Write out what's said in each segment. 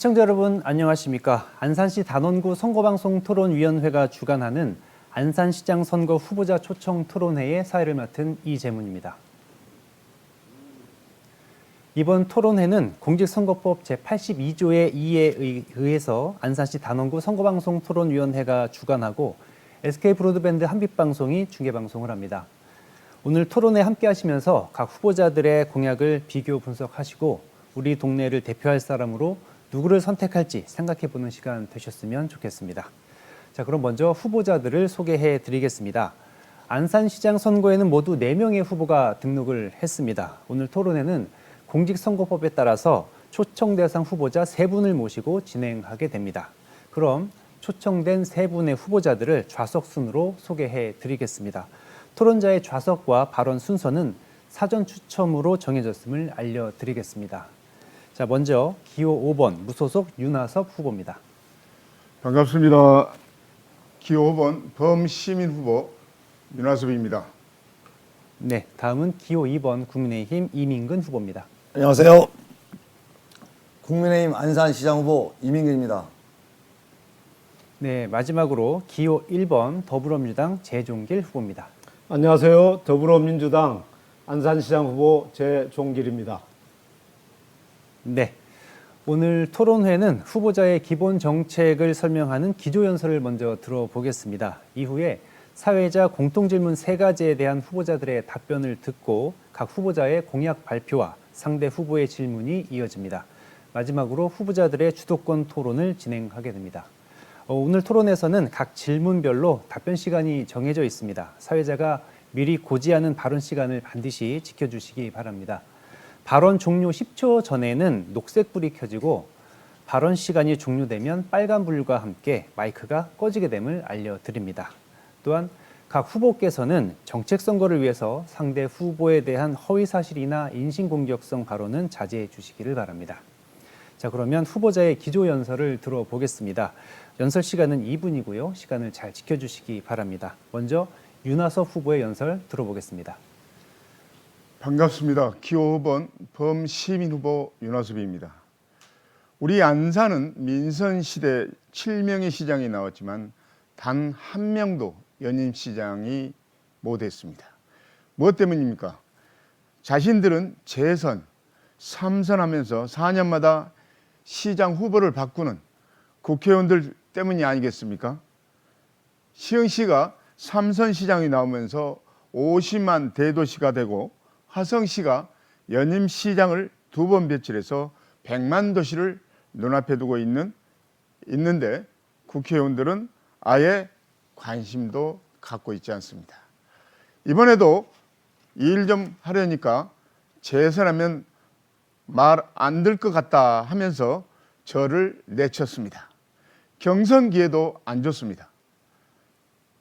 시청자 여러분 안녕하십니까. 안산시 단원구 선거방송 토론위원회가 주관하는 안산시장 선거 후보자 초청 토론회의 사회를 맡은 이재문입니다. 이번 토론회는 공직선거법 제82조의 2에 의해서 안산시 단원구 선거방송 토론위원회가 주관하고 SK브로드밴드 한빛방송이 중계방송을 합니다. 오늘 토론회 함께 하시면서 각 후보자들의 공약을 비교 분석하시고 우리 동네를 대표할 사람으로 누구를 선택할지 생각해보는 시간 되셨으면 좋겠습니다. 자, 그럼 먼저 후보자들을 소개해 드리겠습니다. 안산시장 선거에는 모두 4명의 후보가 등록을 했습니다. 오늘 토론회는 공직선거법에 따라서 초청 대상 후보자 3분을 모시고 진행하게 됩니다. 그럼 초청된 3분의 후보자들을 좌석 순으로 소개해 드리겠습니다. 토론자의 좌석과 발언 순서는 사전 추첨으로 정해졌음을 알려드리겠습니다. 자, 먼저 기호 5번 무소속 윤하섭 후보입니다. 반갑습니다. 기호 5번 범시민 후보 윤하섭입니다. 네, 다음은 기호 2번 국민의힘 이민근 후보입니다. 안녕하세요. 국민의힘 안산시장 후보 이민근입니다. 네, 마지막으로 기호 1번 더불어민주당 재종길 후보입니다. 안녕하세요. 더불어민주당 안산시장 후보 재종길입니다. 네, 오늘 토론회는 후보자의 기본 정책을 설명하는 기조연설을 먼저 들어보겠습니다. 이후에 사회자 공통질문 3가지에 대한 후보자들의 답변을 듣고 각 후보자의 공약 발표와 상대 후보의 질문이 이어집니다. 마지막으로 후보자들의 주도권 토론을 진행하게 됩니다. 오늘 토론에서는 각 질문별로 답변 시간이 정해져 있습니다. 사회자가 미리 고지하는 발언 시간을 반드시 지켜주시기 바랍니다. 발언 종료 10초 전에는 녹색불이 켜지고 발언 시간이 종료되면 빨간불과 함께 마이크가 꺼지게 됨을 알려드립니다. 또한 각 후보께서는 정책 선거를 위해서 상대 후보에 대한 허위사실이나 인신공격성 발언은 자제해 주시기를 바랍니다. 자, 그러면 후보자의 기조연설을 들어보겠습니다. 연설 시간은 2분이고요. 시간을 잘 지켜주시기 바랍니다. 먼저 윤하섭 후보의 연설 들어보겠습니다. 반갑습니다. 기호 5번 범시민 후보 윤하섭입니다. 우리 안산은 민선시대 7명의 시장이 나왔지만 단 한 명도 연임 시장이 못했습니다. 무엇 때문입니까? 자신들은 재선, 3선하면서 4년마다 시장 후보를 바꾸는 국회의원들 때문이 아니겠습니까? 시흥시가 3선 시장이 나오면서 50만 대도시가 되고 화성시가 연임 시장을 2번 배출해서 100만 도시를 눈앞에 두고 있는데 국회의원들은 아예 관심도 갖고 있지 않습니다. 이번에도 일 좀 하려니까 재선하면 말 안 들 것 같다 하면서 저를 내쳤습니다. 경선기에도 안 좋습니다.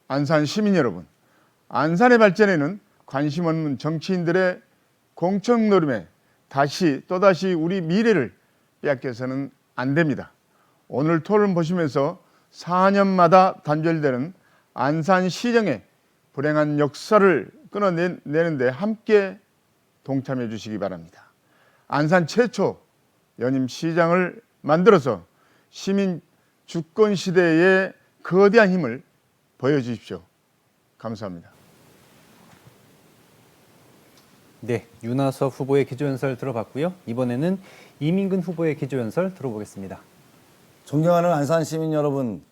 안산 시민 여러분, 안산의 발전에는 관심 없는 정치인들의 공천 노름에 또다시 우리 미래를 빼앗겨서는 안 됩니다. 오늘 토론 보시면서 4년마다 단절되는 안산시정의 불행한 역사를 끊어내는데 함께 동참해 주시기 바랍니다. 안산 최초 연임 시장을 만들어서 시민 주권 시대의 거대한 힘을 보여주십시오. 감사합니다. 네, 윤하섭 후보의 기조연설 들어봤고요. 이번에는 이민근 후보의 기조연설 들어보겠습니다. 존경하는 안산 시민 여러분,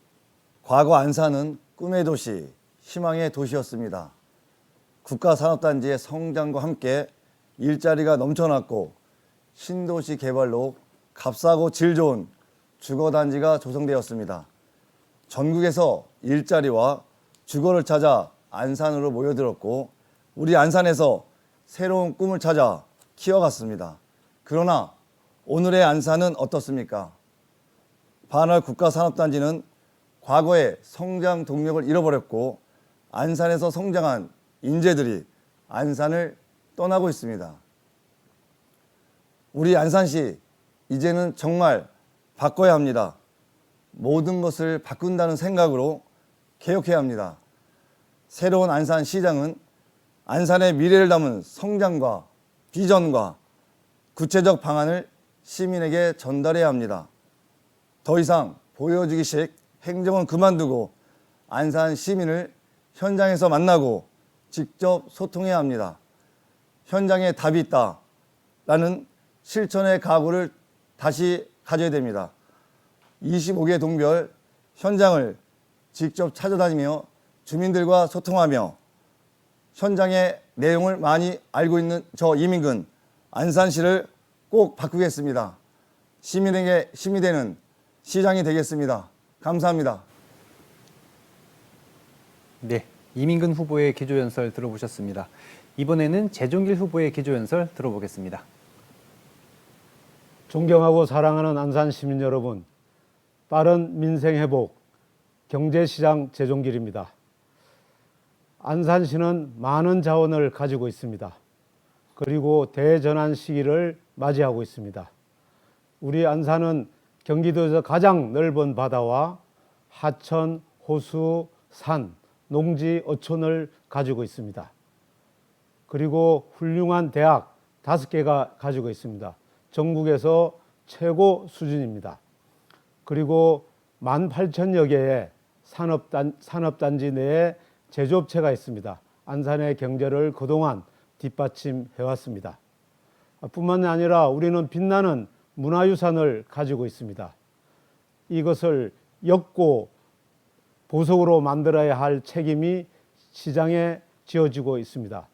과거 안산은 꿈의 도시, 희망의 도시였습니다. 국가산업단지의 성장과 함께 일자리가 넘쳐났고 신도시 개발로 값싸고 질 좋은 주거단지가 조성되었습니다. 전국에서 일자리와 주거를 찾아 안산으로 모여들었고 우리 안산에서 새로운 꿈을 찾아 키워갔습니다. 그러나 오늘의 안산은 어떻습니까? 반할 국가산업단지는 과거의 성장 동력을 잃어버렸고 안산에서 성장한 인재들이 안산을 떠나고 있습니다. 우리 안산시 이제는 정말 바꿔야 합니다. 모든 것을 바꾼다는 생각으로 개혁해야 합니다. 새로운 안산시장은 안산의 미래를 담은 성장과 비전과 구체적 방안을 시민에게 전달해야 합니다. 더 이상 보여주기식 행정은 그만두고 안산 시민을 현장에서 만나고 직접 소통해야 합니다. 현장에 답이 있다라는 실천의 각오를 다시 가져야 됩니다. 25개 동별 현장을 직접 찾아다니며 주민들과 소통하며 현장의 내용을 많이 알고 있는 저 이민근 안산시를 꼭 바꾸겠습니다. 시민에게 힘이 되는 시장이 되겠습니다. 감사합니다. 네, 이민근 후보의 기조연설 들어보셨습니다. 이번에는 재종길 후보의 기조연설 들어보겠습니다. 존경하고 사랑하는 안산 시민 여러분, 빠른 민생 회복, 경제시장 재종길입니다. 안산시는 많은 자원을 가지고 있습니다. 그리고 대전환 시기를 맞이하고 있습니다. 우리 안산은 경기도에서 가장 넓은 바다와 하천, 호수, 산, 농지, 어촌을 가지고 있습니다. 그리고 훌륭한 대학 5개가 가지고 있습니다. 전국에서 최고 수준입니다. 그리고 18,000여 개의 산업단지 내에 제조업체가 있습니다. 안산의 경제를 그동안 뒷받침해왔습니다. 뿐만 아니라 우리는 빛나는 문화유산을 가지고 있습니다. 이것을 엮고 보석으로 만들어야 할 책임이 시장에 지어지고 있습니다.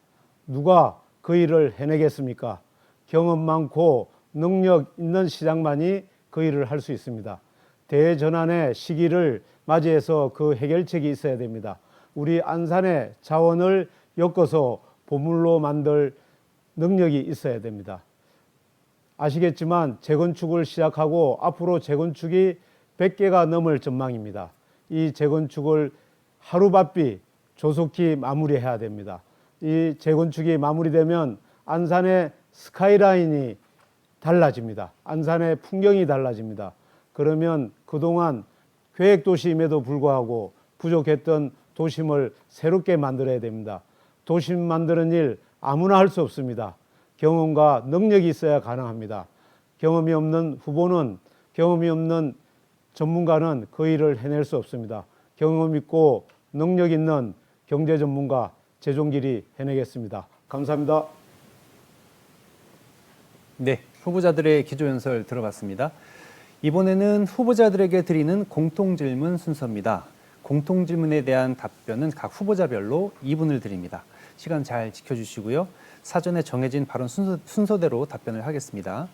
누가 그 일을 해내겠습니까? 경험 많고 능력 있는 시장만이 그 일을 할 수 있습니다. 대전환의 시기를 맞이해서 그 해결책이 있어야 됩니다. 우리 안산의 자원을 엮어서 보물로 만들 능력이 있어야 됩니다. 아시겠지만 재건축을 시작하고 앞으로 재건축이 100개가 넘을 전망입니다. 이 재건축을 하루바삐 조속히 마무리해야 됩니다. 이 재건축이 마무리되면 안산의 스카이라인이 달라집니다. 안산의 풍경이 달라집니다. 그러면 그동안 계획도시임에도 불구하고 부족했던 도심을 새롭게 만들어야 됩니다. 도심 만드는 일 아무나 할 수 없습니다. 경험과 능력이 있어야 가능합니다. 경험이 없는 후보는, 경험이 없는 전문가는 그 일을 해낼 수 없습니다. 경험 있고 능력 있는 경제 전문가 재종길이 해내겠습니다. 감사합니다. 네, 후보자들의 기조연설 들어봤습니다. 이번에는 후보자들에게 드리는 공통질문 순서입니다. 공통질문에 대한 답변은 각 후보자별로 2분을 드립니다. 시간 잘 지켜주시고요. 사전에 정해진 발언 순서대로 답변을 하겠습니다.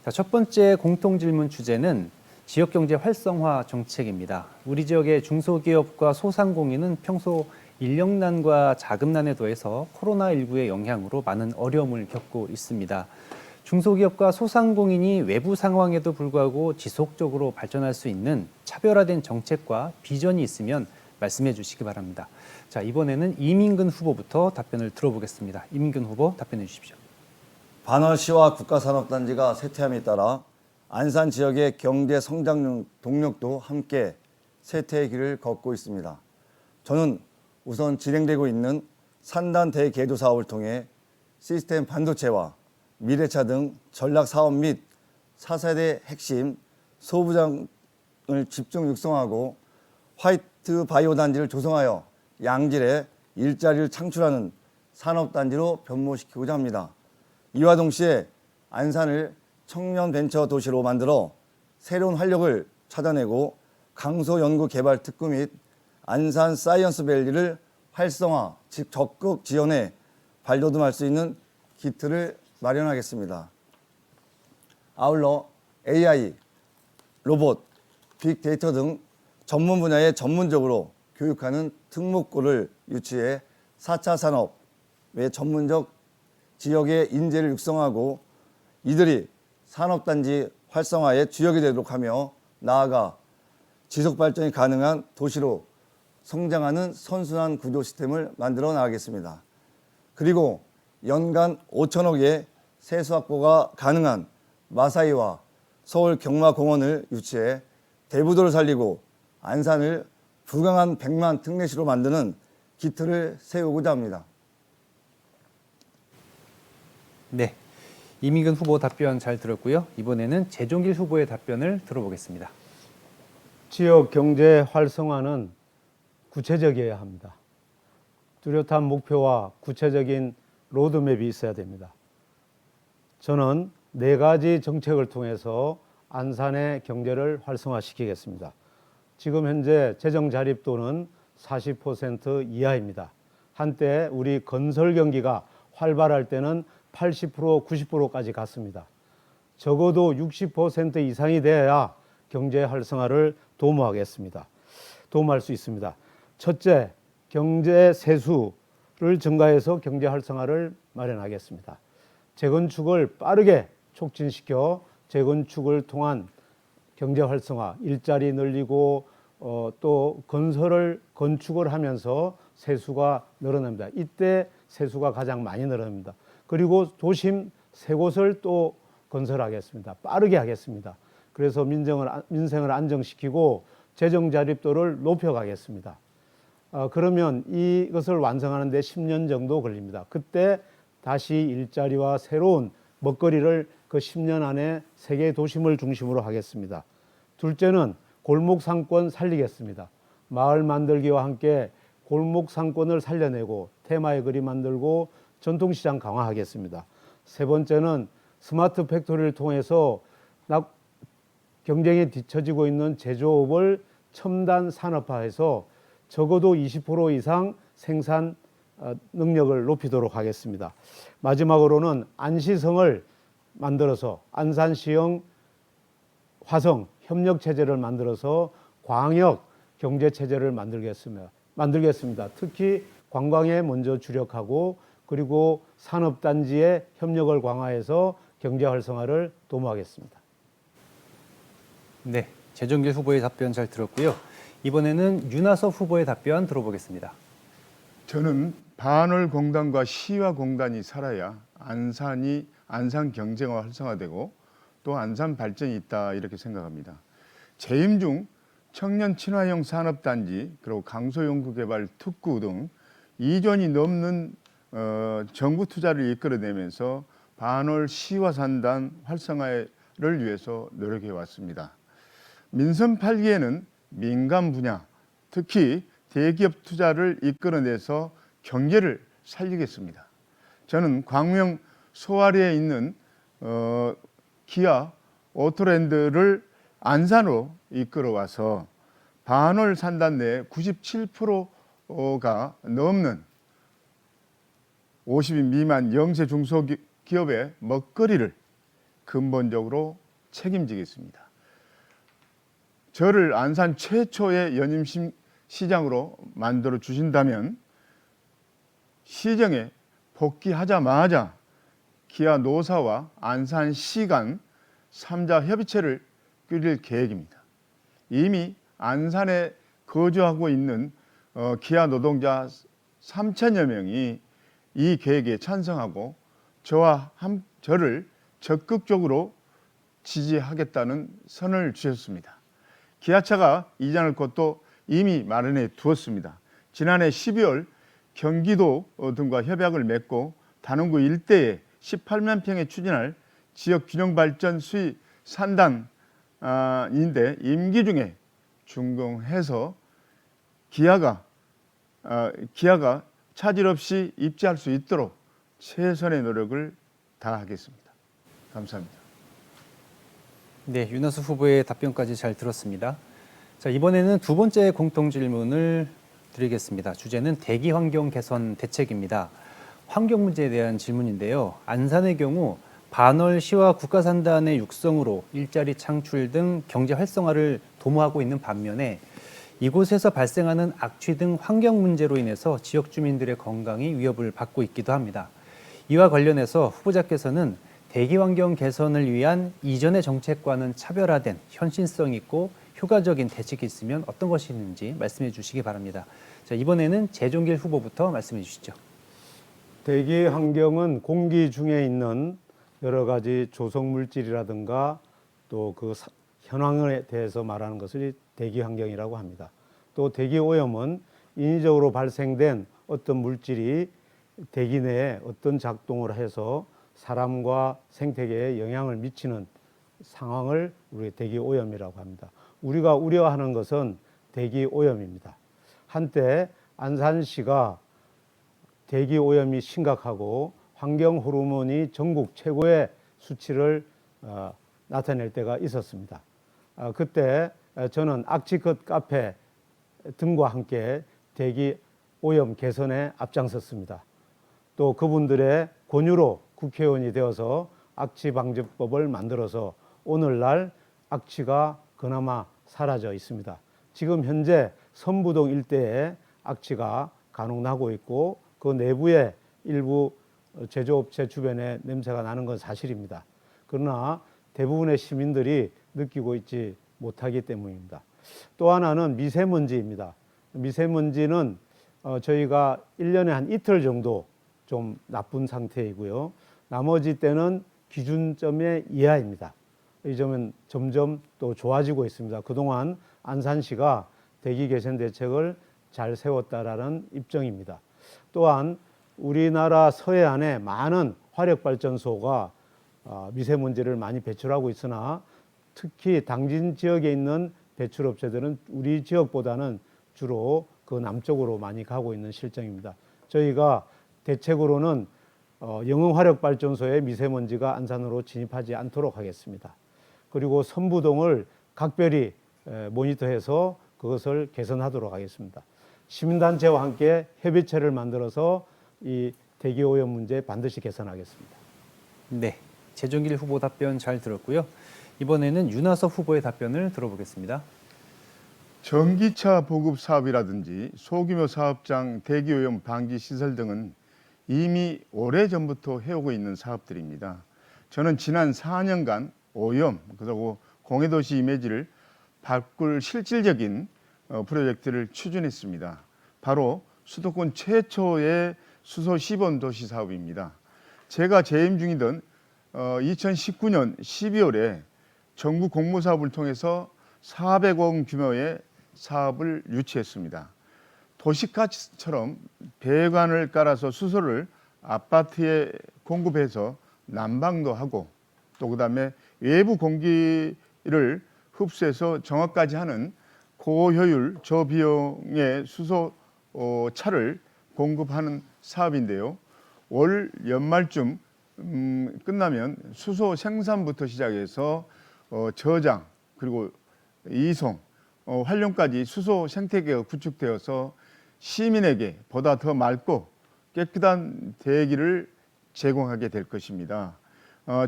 자, 첫 번째 공통질문 주제는 지역경제 활성화 정책입니다. 우리 지역의 중소기업과 소상공인은 평소 인력난과 자금난에 더해서 코로나19의 영향으로 많은 어려움을 겪고 있습니다. 중소기업과 소상공인이 외부 상황에도 불구하고 지속적으로 발전할 수 있는 차별화된 정책과 비전이 있으면 말씀해 주시기 바랍니다. 자, 이번에는 이민근 후보부터 답변을 들어보겠습니다. 이민근 후보 답변해 주십시오. 반월시와 국가산업단지가 쇠퇴함에 따라 안산 지역의 경제 성장 동력도 함께 쇠퇴의 길을 걷고 있습니다. 저는 우선 진행되고 있는 산단 대개도 사업을 통해 시스템 반도체와 미래차 등 전략 사업 및 4세대 핵심 소부장을 집중 육성하고 화이트 바이오 단지를 조성하여 양질의 일자리를 창출하는 산업단지로 변모시키고자 합니다. 이와 동시에 안산을 청년 벤처 도시로 만들어 새로운 활력을 찾아내고 강소연구개발 특구 및 안산 사이언스밸리를 활성화, 즉 적극 지원해 발돋움할 수 있는 기틀을 마련하겠습니다. 아울러 AI, 로봇, 빅데이터 등 전문 분야에 전문적으로 교육하는 특목고를 유치해 4차 산업의 전문적 지역의 인재를 육성하고 이들이 산업단지 활성화의 주역이 되도록 하며 나아가 지속발전이 가능한 도시로 성장하는 선순환 구조 시스템을 만들어 나가겠습니다. 그리고 연간 5천억의 세수 확보가 가능한 마사이와 서울 경마공원을 유치해 대부도를 살리고 안산을 부강한 100만 특례시로 만드는 기틀을 세우고자 합니다. 네, 이민근 후보 답변 잘 들었고요. 이번에는 재종길 후보의 답변을 들어보겠습니다. 지역 경제 활성화는 구체적이어야 합니다. 뚜렷한 목표와 구체적인 로드맵이 있어야 됩니다. 저는 4가지 정책을 통해서 안산의 경제를 활성화시키겠습니다. 지금 현재 재정 자립도는 40% 이하입니다. 한때 우리 건설 경기가 활발할 때는 80%, 90%까지 갔습니다. 적어도 60% 이상이 돼야 경제 활성화를 도모할 수 있습니다. 첫째, 경제 세수를 증가해서 경제 활성화를 마련하겠습니다. 재건축을 빠르게 촉진시켜 재건축을 통한 경제 활성화, 일자리 늘리고 또 건축을 하면서 세수가 늘어납니다. 이때 세수가 가장 많이 늘어납니다. 그리고 도심 3곳을 또 건설하겠습니다. 빠르게 하겠습니다. 그래서 민생을 안정시키고 재정 자립도를 높여가겠습니다. 그러면 이것을 완성하는 데 10년 정도 걸립니다. 그때 다시 일자리와 새로운 먹거리를 그 10년 안에 3개 도심을 중심으로 하겠습니다. 둘째는 골목 상권 살리겠습니다. 마을 만들기와 함께 골목 상권을 살려내고 테마의 거리 만들고 전통시장 강화하겠습니다. 세 번째는 스마트 팩토리를 통해서 경쟁에 뒤처지고 있는 제조업을 첨단 산업화해서 적어도 20% 이상 생산 능력을 높이도록 하겠습니다. 마지막으로는 안시성을 만들어서 안산시형 화성 협력체제를 만들어서 광역 경제체제를 만들겠습니다. 특히 관광에 먼저 주력하고 그리고 산업단지의 협력을 강화해서 경제 활성화를 도모하겠습니다. 네, 재정길 후보의 답변 잘 들었고요. 이번에는 윤하섭 후보의 답변 들어보겠습니다. 저는 반월공단과 시화공단이 살아야 안산 경제가 활성화되고 또 안산 발전이 있다 이렇게 생각합니다. 재임 중 청년 친화형 산업단지 그리고 강소연구개발 특구 등 2조원이 넘는 정부 투자를 이끌어내면서 반월 시화산단 활성화를 위해서 노력해 왔습니다. 민선 8기에는 민간 분야, 특히 대기업 투자를 이끌어내서 경제를 살리겠습니다. 저는 광명 소아리에 있는 기아 오토랜드를 안산으로 이끌어와서 반월 산단 내 97%가 넘는 50인 미만 영세 중소기업의 먹거리를 근본적으로 책임지겠습니다. 저를 안산 최초의 연임 시장으로 만들어 주신다면 시정에 복귀하자마자 기아 노사와 안산시 간 3자 협의체를 꾸릴 계획입니다. 이미 안산에 거주하고 있는 기아 노동자 3천여 명이 이 계획에 찬성하고 저를 적극적으로 지지하겠다는 선을 주셨습니다. 기아차가 이전할 곳도 이미 마련해 두었습니다. 지난해 12월 경기도 등과 협약을 맺고 단원구 일대에 18만 평에 추진할 지역균형발전 수위 산단인데 임기 중에 준공해서 기아가 차질 없이 입지할 수 있도록 최선의 노력을 다하겠습니다. 감사합니다. 네, 윤하수 후보의 답변까지 잘 들었습니다. 자, 이번에는 두 번째 공통 질문을 드리겠습니다. 주제는 대기 환경 개선 대책입니다. 환경 문제에 대한 질문인데요. 안산의 경우 반월 시와 국가산단의 육성으로 일자리 창출 등 경제 활성화를 도모하고 있는 반면에 이곳에서 발생하는 악취 등 환경 문제로 인해서 지역 주민들의 건강이 위협을 받고 있기도 합니다. 이와 관련해서 후보자께서는 대기 환경 개선을 위한 이전의 정책과는 차별화된 현실성 있고 효과적인 대책이 있으면 어떤 것이 있는지 말씀해 주시기 바랍니다. 자, 이번에는 재종길 후보부터 말씀해 주시죠. 대기 환경은 공기 중에 있는 여러 가지 조성 물질이라든가 또 그 현황에 대해서 말하는 것을 대기 환경이라고 합니다. 또 대기 오염은 인위적으로 발생된 어떤 물질이 대기 내에 어떤 작동을 해서 사람과 생태계에 영향을 미치는 상황을 우리 대기 오염이라고 합니다. 우리가 우려하는 것은 대기 오염입니다. 한때 안산시가 대기 오염이 심각하고 환경 호르몬이 전국 최고의 수치를 나타낼 때가 있었습니다. 그때 저는 악취컷 카페 등과 함께 대기 오염 개선에 앞장섰습니다. 또 그분들의 권유로 국회의원이 되어서 악취방지법을 만들어서 오늘날 악취가 그나마 사라져 있습니다. 지금 현재 선부동 일대에 악취가 간혹 나고 있고 그 내부에 일부 제조업체 주변에 냄새가 나는 건 사실입니다. 그러나 대부분의 시민들이 느끼고 있지 못하기 때문입니다. 또 하나는 미세먼지입니다. 미세먼지는 저희가 1년에 한 이틀 정도 좀 나쁜 상태이고요. 나머지 때는 기준점의 이하입니다. 이 점은 점점 또 좋아지고 있습니다. 그동안 안산시가 대기 개선 대책을 잘 세웠다라는 입장입니다. 또한 우리나라 서해안에 많은 화력발전소가 미세먼지를 많이 배출하고 있으나 특히 당진 지역에 있는 배출업체들은 우리 지역보다는 주로 그 남쪽으로 많이 가고 있는 실정입니다. 저희가 대책으로는 영흥화력발전소의 미세먼지가 안산으로 진입하지 않도록 하겠습니다. 그리고 선부동을 각별히 모니터해서 그것을 개선하도록 하겠습니다. 시민단체와 함께 협의체를 만들어서 이 대기오염 문제 반드시 개선하겠습니다. 네, 재종길 후보 답변 잘 들었고요. 이번에는 윤하섭 후보의 답변을 들어보겠습니다. 전기차 보급 사업이라든지 소규모 사업장 대기오염 방지 시설 등은 이미 오래전부터 해오고 있는 사업들입니다. 저는 지난 4년간 오염 그리고 공해도시 이미지를 바꿀 실질적인 프로젝트를 추진했습니다. 바로 수도권 최초의 수소 시범 도시 사업입니다. 제가 재임 중이던 2019년 12월에 정부 공모사업을 통해서 400억 원 규모의 사업을 유치했습니다. 도시가스처럼 배관을 깔아서 수소를 아파트에 공급해서 난방도 하고 또 그다음에 외부 공기를 흡수해서 정화까지 하는 고효율 저비용의 수소 차를 공급하는 사업인데요. 올 연말쯤 끝나면 수소 생산부터 시작해서 저장 그리고 이송, 활용까지 수소 생태계가 구축되어서 시민에게 보다 더 맑고 깨끗한 대기를 제공하게 될 것입니다.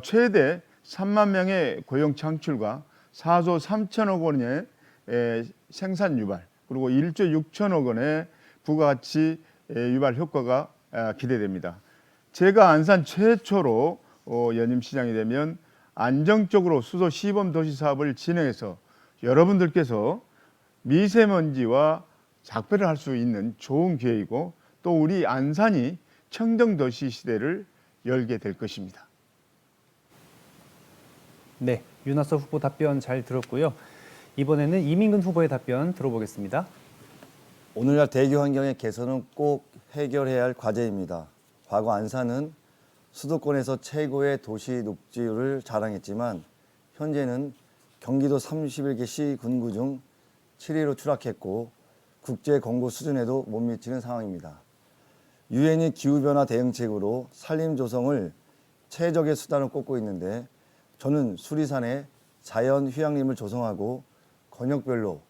최대 3만 명의 고용 창출과 4조 3천억 원의 생산 유발 그리고 1조 6천억 원의 부가가치 유발 효과가 기대됩니다. 제가 안산 최초로 연임 시장이 되면 안정적으로 수소 시범 도시 사업을 진행해서 여러분들께서 미세먼지와 작별을 할 수 있는 좋은 기회이고 또 우리 안산이 청정도시 시대를 열게 될 것입니다. 네, 윤하섭 후보 답변 잘 들었고요. 이번에는 이민근 후보의 답변 들어보겠습니다. 오늘날 대기 환경의 개선은 꼭 해결해야 할 과제입니다. 과거 안산은 수도권에서 최고의 도시 녹지율을 자랑했지만 현재는 경기도 31개 시 군구 중 7위로 추락했고 국제 권고 수준에도 못 미치는 상황입니다. 유엔이 기후변화 대응책으로 산림 조성을 최적의 수단으로 꼽고 있는데 저는 수리산에 자연 휴양림을 조성하고 권역별로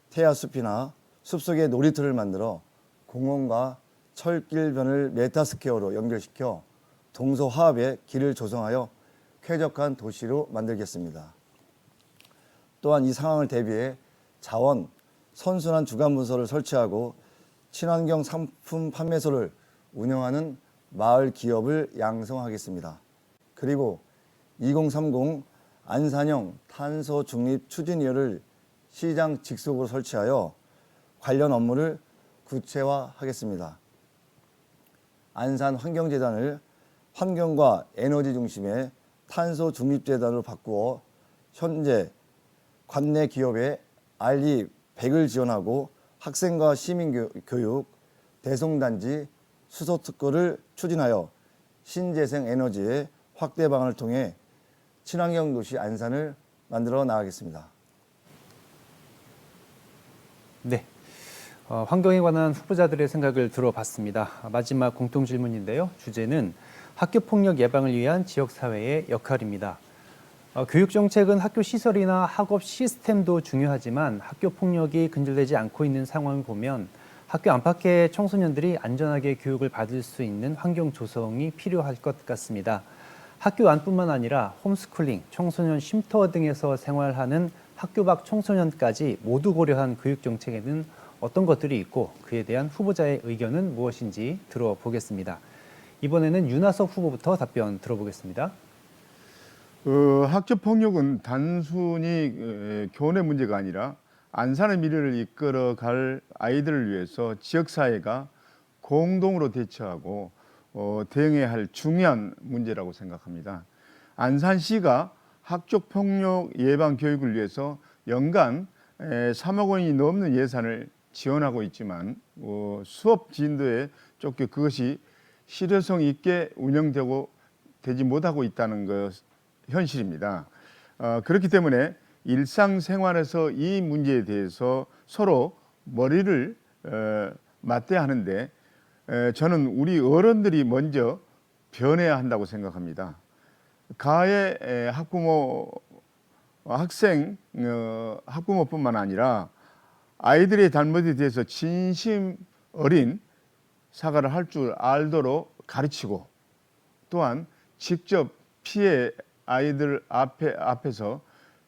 태아숲이나 숲속에 놀이터를 만들어 공원과 철길변을 메타스퀘어로 연결시켜 동서화합의 길을 조성하여 쾌적한 도시로 만들겠습니다. 또한 이 상황을 대비해 자원, 선순환 주간문서를 설치하고 친환경 상품 판매소를 운영하는 마을 기업을 양성하겠습니다. 그리고 2030 안산형 탄소 중립 추진위원회를 시장 직속으로 설치하여 관련 업무를 구체화하겠습니다. 안산환경재단을 환경과 에너지 중심의 탄소 중립재단으로 바꾸어 현재 관내 기업에 RE 100을 지원하고 학생과 시민교육, 대송단지, 수소특구를 추진하여 신재생 에너지의 확대 방안을 통해 친환경 도시 안산을 만들어 나가겠습니다. 네. 환경에 관한 후보자들의 생각을 들어봤습니다. 마지막 공통 질문인데요. 주제는 학교 폭력 예방을 위한 지역 사회의 역할입니다. 교육 정책은 학교 시설이나 학업 시스템도 중요하지만 학교 폭력이 근절되지 않고 있는 상황을 보면 학교 안팎의 청소년들이 안전하게 교육을 받을 수 있는 환경 조성이 필요할 것 같습니다. 학교 안뿐만 아니라 홈스쿨링, 청소년 쉼터 등에서 생활하는 학교 밖 청소년까지 모두 고려한 교육 정책에는 어떤 것들이 있고 그에 대한 후보자의 의견은 무엇인지 들어보겠습니다. 이번에는 윤하석 후보부터 답변 들어보겠습니다. 학교 폭력은 단순히 교내 문제가 아니라 안산의 미래를 이끌어갈 아이들을 위해서 지역사회가 공동으로 대처하고 대응해야 할 중요한 문제라고 생각합니다. 안산시가 학교 폭력 예방 교육을 위해서 연간 3억 원이 넘는 예산을 지원하고 있지만 수업 진도에 쫓겨 그것이 실효성 있게 되지 못하고 있다는 것 현실입니다. 그렇기 때문에 일상생활에서 이 문제에 대해서 서로 머리를 맞대야 하는데 저는 우리 어른들이 먼저 변해야 한다고 생각합니다. 가해 학부모, 학생, 학부모뿐만 아니라 아이들의 잘못에 대해서 진심 어린 사과를 할 줄 알도록 가르치고 또한 직접 피해 아이들 앞에서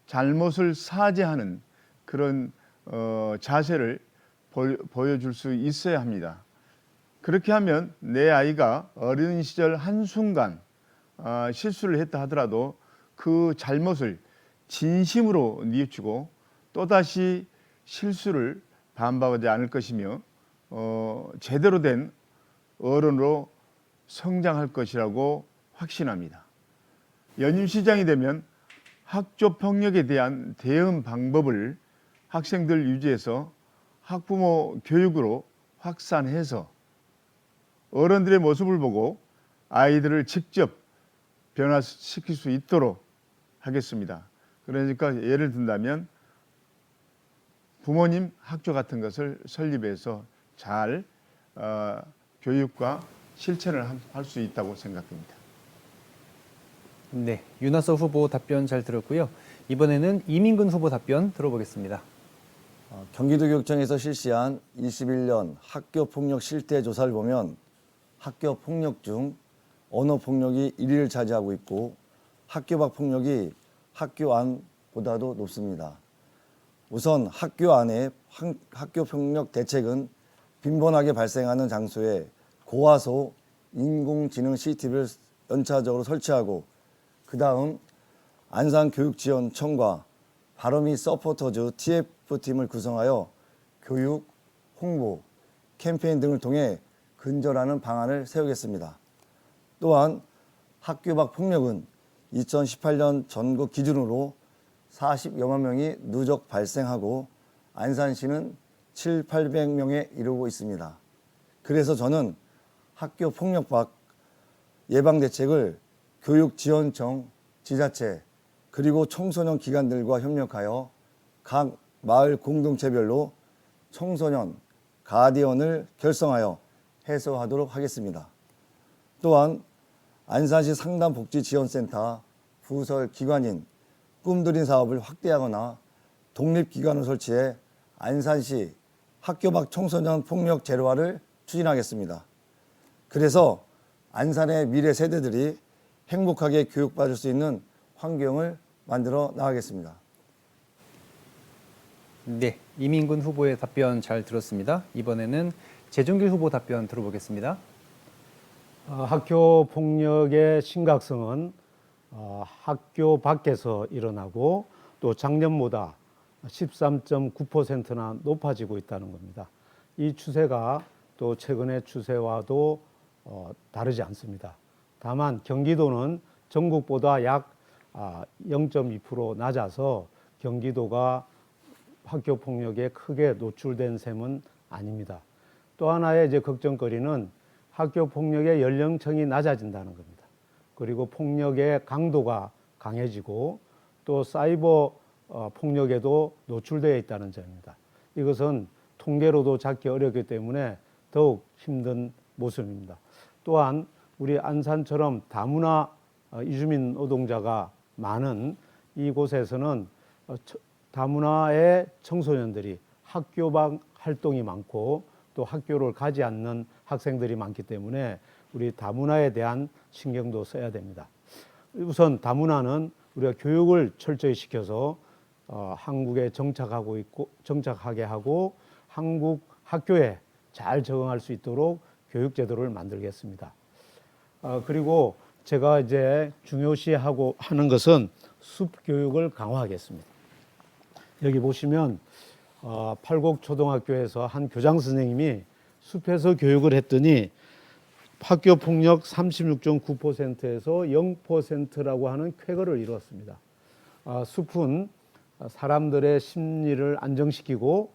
잘못을 사죄하는 그런 자세를 보여줄 수 있어야 합니다. 그렇게 하면 내 아이가 어린 시절 한순간 실수를 했다 하더라도 그 잘못을 진심으로 뉘우치고 또다시 실수를 반복하지 않을 것이며 제대로 된 어른으로 성장할 것이라고 확신합니다. 연임 시장이 되면 학교 폭력에 대한 대응 방법을 학생들 유지해서 학부모 교육으로 확산해서 어른들의 모습을 보고 아이들을 직접 변화시킬 수 있도록 하겠습니다. 그러니까 예를 든다면 부모님 학교 같은 것을 설립해서 잘 교육과 실천을 할 수 있다고 생각됩니다. 네, 윤하석 후보 답변 잘 들었고요. 이번에는 이민근 후보 답변 들어보겠습니다. 경기도교육청에서 실시한 21년 학교폭력 실태 조사를 보면 학교폭력 중 언어폭력이 1위를 차지하고 있고 학교 밖 폭력이 학교 안보다도 높습니다. 우선 학교 안에 학교폭력 대책은 빈번하게 발생하는 장소에 고화소 인공지능 CCTV를 연차적으로 설치하고 그 다음 안산교육지원청과 바로미 서포터즈 TF팀을 구성하여 교육, 홍보, 캠페인 등을 통해 근절하는 방안을 세우겠습니다. 또한 학교 밖 폭력은 2018년 전국 기준으로 40여만 명이 누적 발생하고 안산시는 700~800명에 이르고 있습니다. 그래서 저는 학교 폭력 밖 예방 대책을 교육지원청, 지자체 그리고 청소년 기관들과 협력하여 각 마을 공동체별로 청소년 가디언을 결성하여 해소하도록 하겠습니다. 또한 안산시 상담복지지원센터 부설 기관인 꿈들인 사업을 확대하거나 독립기관을 설치해 안산시 학교 밖 청소년 폭력 제로화를 추진하겠습니다. 그래서 안산의 미래 세대들이 행복하게 교육받을 수 있는 환경을 만들어 나가겠습니다. 네, 이민근 후보의 답변 잘 들었습니다. 이번에는 재종길 후보 답변 들어보겠습니다. 학교 폭력의 심각성은 학교 밖에서 일어나고 또 작년보다 13.9%나 높아지고 있다는 겁니다. 이 추세가 또 최근의 추세와도 다르지 않습니다. 다만 경기도는 전국보다 약 0.2% 낮아서 경기도가 학교 폭력에 크게 노출된 셈은 아닙니다. 또 하나의 이제 걱정거리는 학교 폭력의 연령층이 낮아진다는 겁니다. 그리고 폭력의 강도가 강해지고 또 사이버 폭력에도 노출되어 있다는 점입니다. 이것은 통계로도 잡기 어렵기 때문에 더욱 힘든 모습입니다. 또한 우리 안산처럼 다문화 이주민 노동자가 많은 이곳에서는 다문화의 청소년들이 학교 밖 활동이 많고 또 학교를 가지 않는 학생들이 많기 때문에 우리 다문화에 대한 신경도 써야 됩니다. 우선 다문화는 우리가 교육을 철저히 시켜서 한국에 정착하게 하고 한국 학교에 잘 적응할 수 있도록 교육 제도를 만들겠습니다. 그리고 제가 이제 중요시하고 하는 것은 숲 교육을 강화하겠습니다. 여기 보시면 팔곡초등학교에서 한 교장 선생님이 숲에서 교육을 했더니 학교 폭력 36.9%에서 0%라고 하는 쾌거를 이뤘습니다. 숲은 사람들의 심리를 안정시키고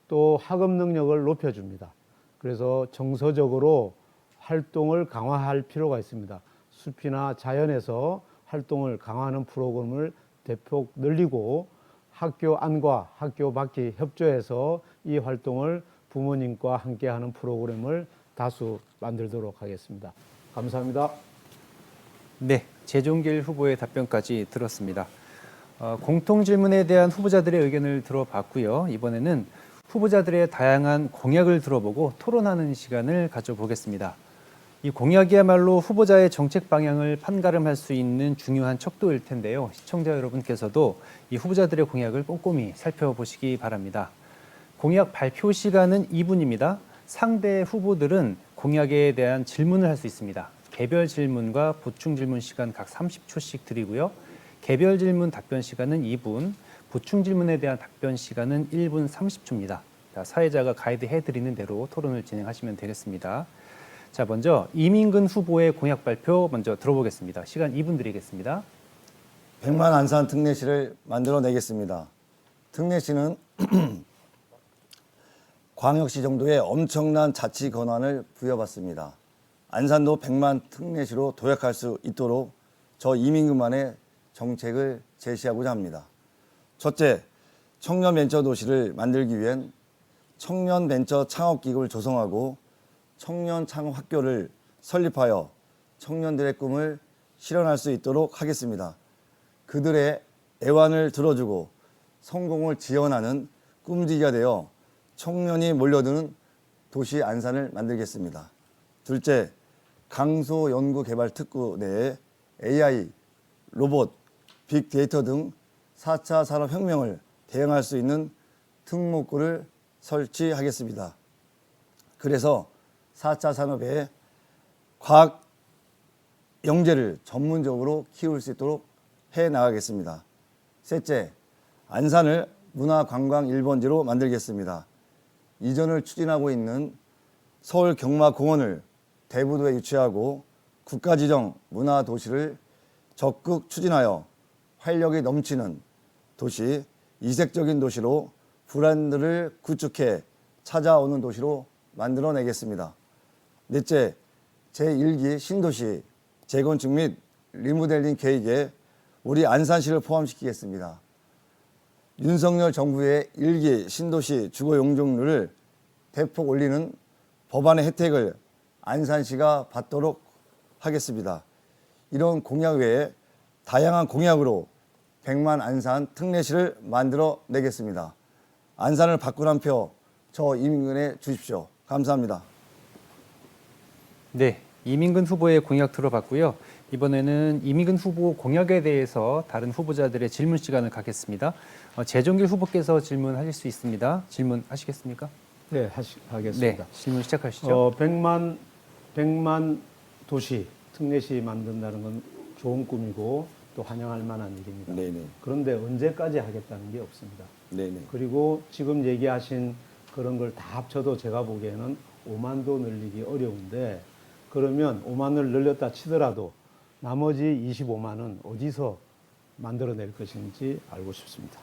또 학업 능력을 높여줍니다. 그래서 정서적으로 활동을 강화할 필요가 있습니다. 숲이나 자연에서 활동을 강화하는 프로그램을 대폭 늘리고 학교 안과 학교 밖이 협조해서 이 활동을 부모님과 함께하는 프로그램을 다수 만들도록 하겠습니다. 감사합니다. 네, 재종길 후보의 답변까지 들었습니다. 공통 질문에 대한 후보자들의 의견을 들어봤고요. 이번에는 후보자들의 다양한 공약을 들어보고 토론하는 시간을 가져보겠습니다. 이 공약이야말로 후보자의 정책 방향을 판가름할 수 있는 중요한 척도일 텐데요. 시청자 여러분께서도 이 후보자들의 공약을 꼼꼼히 살펴보시기 바랍니다. 공약 발표 시간은 2분입니다. 상대 후보들은 공약에 대한 질문을 할 수 있습니다. 개별 질문과 보충 질문 시간 각 30초씩 드리고요. 개별 질문 답변 시간은 2분, 보충 질문에 대한 답변 시간은 1분 30초입니다. 사회자가 가이드해드리는 대로 토론을 진행하시면 되겠습니다. 자, 먼저 이민근 후보의 공약 발표 먼저 들어보겠습니다. 시간 2분 드리겠습니다. 100만 안산 특례시를 만들어내겠습니다. 특례시는 광역시 정도의 엄청난 자치 권한을 부여받습니다. 안산도 100만 특례시로 도약할 수 있도록 저 이민근만의 정책을 제시하고자 합니다. 첫째, 청년 벤처 도시를 만들기 위한 청년 벤처 창업기구를 조성하고 청년 창업 학교를 설립하여 청년들의 꿈을 실현할 수 있도록 하겠습니다. 그들의 애환을 들어주고 성공을 지원하는 꿈지기가 되어 청년이 몰려드는 도시 안산을 만들겠습니다. 둘째, 강소연구개발특구 내에 AI, 로봇, 빅데이터 등 4차 산업혁명을 대응할 수 있는 특목고를 설치하겠습니다. 그래서 4차 산업의 과학 영재를 전문적으로 키울 수 있도록 해나가겠습니다. 셋째, 안산을 문화관광 1번지로 만들겠습니다. 이전을 추진하고 있는 서울경마공원을 대부도에 유치하고 국가지정 문화도시를 적극 추진하여 활력이 넘치는 도시, 이색적인 도시로 브랜드를 구축해 찾아오는 도시로 만들어내겠습니다. 넷째, 제1기 신도시 재건축 및 리모델링 계획에 우리 안산시를 포함시키겠습니다. 윤석열 정부의 1기 신도시 주거 용적률을 대폭 올리는 법안의 혜택을 안산시가 받도록 하겠습니다. 이런 공약 외에 다양한 공약으로 100만 안산 특례시를 만들어내겠습니다. 안산을 바꾼 한 표 저 이민근에 주십시오. 감사합니다. 네, 이민근 후보의 공약 들어봤고요. 이번에는 이민근 후보 공약에 대해서 다른 후보자들의 질문 시간을 갖겠습니다. 재종길 후보께서 질문하실 수 있습니다. 질문하시겠습니까? 네, 하겠습니다. 네, 질문 시작하시죠. 100만 도시, 특례시 만든다는 건 좋은 꿈이고 또 환영할 만한 일입니다. 네네. 그런데 언제까지 하겠다는 게 없습니다. 네네. 그리고 지금 얘기하신 그런 걸 다 합쳐도 제가 보기에는 5만도 늘리기 어려운데 그러면 5만을 늘렸다 치더라도 나머지 25만은 어디서 만들어낼 것인지 알고 싶습니다.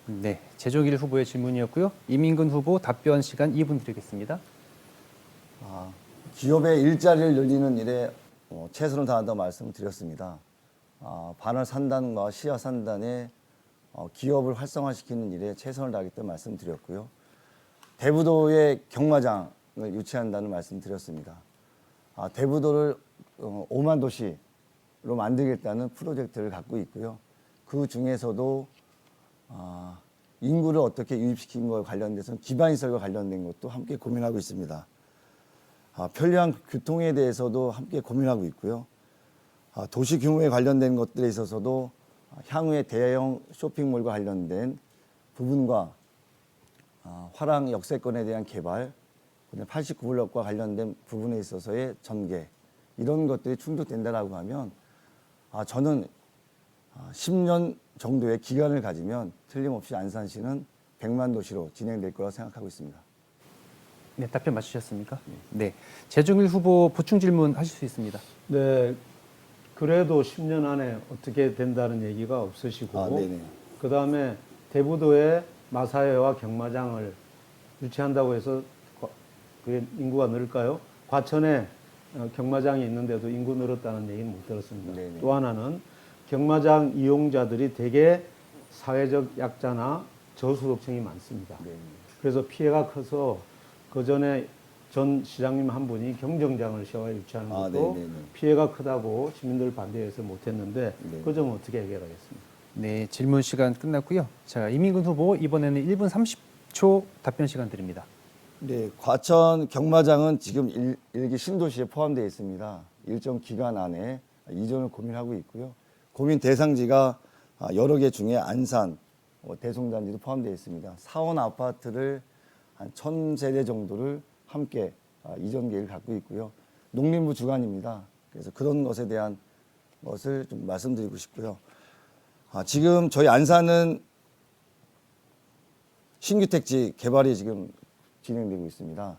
네, 재종길 후보의 질문이었고요. 이민근 후보 답변 시간 2분 드리겠습니다. 기업의 일자리를 늘리는 일에 최선을 다한다고 말씀드렸습니다. 반월 산단과 시야 산단에 기업을 활성화시키는 일에 최선을 다하겠다고 말씀드렸고요. 대부도에 경마장을 유치한다는 말씀 드렸습니다. 대부도를 5만 도시로 만들겠다는 프로젝트를 갖고 있고요. 그 중에서도 인구를 어떻게 유입시킨 것 관련돼서는 기반시설과 관련된 것도 함께 고민하고 있습니다. 편리한 교통에 대해서도 함께 고민하고 있고요. 도시 규모에 관련된 것들에 있어서도 향후에 대형 쇼핑몰과 관련된 부분과 화랑 역세권에 대한 개발, 89블록과 관련된 부분에 있어서의 전개, 이런 것들이 충족된다라고 하면 저는 10년 정도의 기간을 가지면 틀림없이 안산시는 100만 도시로 진행될 거라고 생각하고 있습니다. 네, 답변 맞추셨습니까? 네. 재중일 후보 보충 질문 하실 수 있습니다. 네, 그래도 10년 안에 어떻게 된다는 얘기가 없으시고, 네네. 그 다음에 대부도에 마사회와 경마장을 유치한다고 해서 그게 인구가 늘을까요? 과천에 경마장이 있는데도 인구 늘었다는 얘기는 못 들었습니다. 네네. 또 하나는 경마장 이용자들이 대개 사회적 약자나 저소득층이 많습니다. 네네. 그래서 피해가 커서 그 전에 전 시장님 한 분이 경정장을 시와에 유치하는 것도 네네네. 피해가 크다고 시민들 반대해서 못했는데 네. 그 점은 어떻게 해결하겠습니까? 네, 질문 시간 끝났고요. 자, 이민근 후보 이번에는 1분 30초 답변 시간 드립니다. 네, 과천 경마장은 지금 일기 신도시에 포함되어 있습니다. 일정 기간 안에 이전을 고민하고 있고요. 고민 대상지가 여러 개 중에 안산, 대송단지도 포함되어 있습니다. 사원 아파트를 한 1,000세대 정도를 함께 이전 계획을 갖고 있고요. 농림부 주관입니다. 그래서 그런 것에 대한 것을 좀 말씀드리고 싶고요. 지금 저희 안산은 신규 택지 개발이 지금 진행되고 있습니다.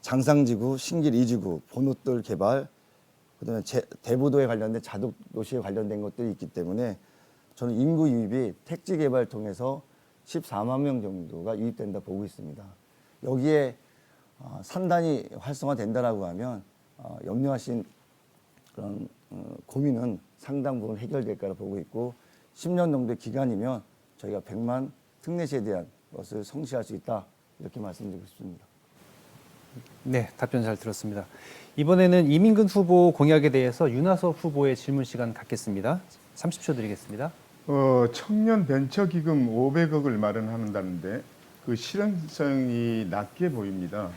장상지구, 신길 2지구, 본호들 개발, 그다음에 대부도에 관련된 자독 도시에 관련된 것들이 있기 때문에 저는 인구 유입이 택지 개발 통해서 14만 명 정도가 유입된다 보고 있습니다. 여기에 산단이 활성화된다라고 하면 염려하신 그런 고민은 상당 부분 해결될 거라 보고 있고 10년 정도의 기간이면 저희가 100만 특례시에 대한 것을 성취할 수 있다 이렇게 말씀드리고 싶습니다. 네, 답변 잘 들었습니다. 이번에는 이민근 후보 공약에 대해서 윤하섭 후보의 질문 시간 갖겠습니다. 30초 드리겠습니다. 청년 벤처기금 500억을 마련한다는데 그 실현성이 낮게 보입니다.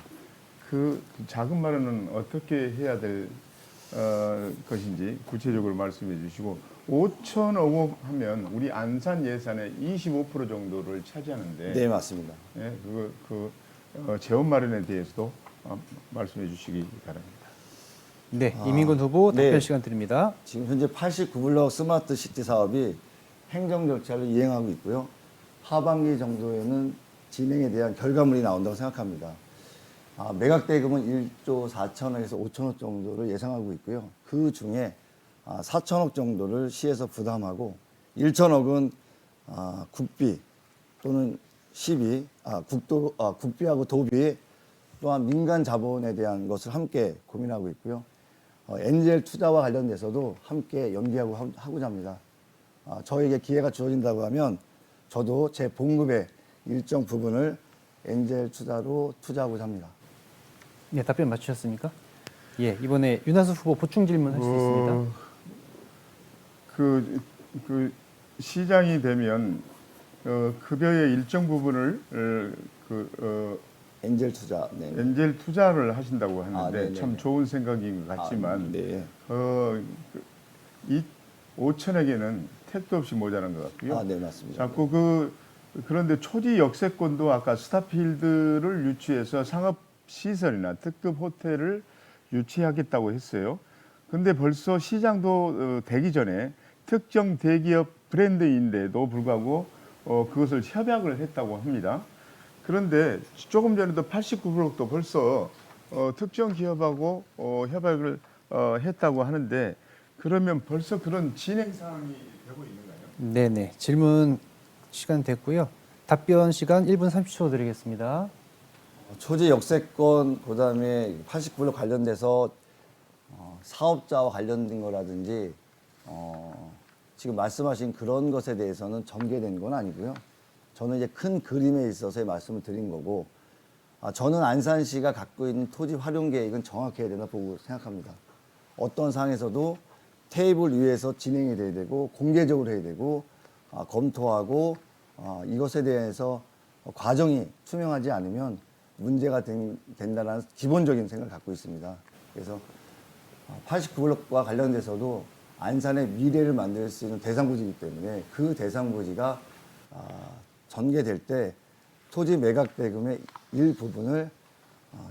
그 자금 마련은 어떻게 해야 될 것인지 구체적으로 말씀해 주시고 5천억 원 하면 우리 안산 예산의 25% 정도를 차지하는데 네, 맞습니다. 예, 재원 마련에 대해서도 말씀해 주시기 바랍니다. 네, 이민근 후보 답변 네. 시간 드립니다. 지금 현재 89블록 스마트 시티 사업이 행정 절차를 이행하고 있고요. 하반기 정도에는 진행에 대한 결과물이 나온다고 생각합니다. 매각 대금은 1조 4천억에서 5천억 정도를 예상하고 있고요. 그 중에 4천억 정도를 시에서 부담하고 1천억은 국비 또는 시비, 국비하고 도비 또한 민간 자본에 대한 것을 함께 고민하고 있고요. 엔젤 투자와 관련돼서도 함께 연계하고 하고자 합니다. 저에게 기회가 주어진다고 하면 저도 제 봉급의 일정 부분을 엔젤 투자로 투자하고자 합니다. 네, 답변 맞추셨습니까? 예, 이번에 윤하섭 후보 보충 질문 할 수 있습니다. 그 시장이 되면 급여의 일정 부분을 엔젤 투자. 네. 엔젤 투자를 하신다고 하는데 네네네. 참 좋은 생각인 것 같지만 네. 이 5천에게는 택도 없이 모자란 것 같고요. 네, 맞습니다. 자꾸 그런데 초지 역세권도 아까 스타필드를 유치해서 상업 시설이나 특급 호텔을 유치하겠다고 했어요. 근데 벌써 시장도 되기 전에 특정 대기업 브랜드인데도 불구하고 그것을 협약을 했다고 합니다. 그런데 조금 전에도 89블록도 벌써 특정 기업하고 협약을 했다고 하는데 그러면 벌써 그런 진행 상황이 되고 있는가요? 네네, 질문 시간 됐고요. 답변 시간 1분 30초 드리겠습니다. 초지 역세권 그다음에 89블록 관련돼서 사업자와 관련된 거라든지 지금 말씀하신 그런 것에 대해서는 전개된 건 아니고요. 저는 이제 큰 그림에 있어서의 말씀을 드린 거고 저는 안산시가 갖고 있는 토지 활용 계획은 정확해야 된다 보고 생각합니다. 어떤 상황에서도 테이블 위에서 진행이 돼야 되고 공개적으로 해야 되고 검토하고 이것에 대해서 과정이 투명하지 않으면 문제가 된다는 기본적인 생각을 갖고 있습니다. 그래서 89블록과 관련돼서도 안산의 미래를 만들 수 있는 대상부지이기 때문에 그 대상부지가 전개될 때 토지 매각 대금의 일부분을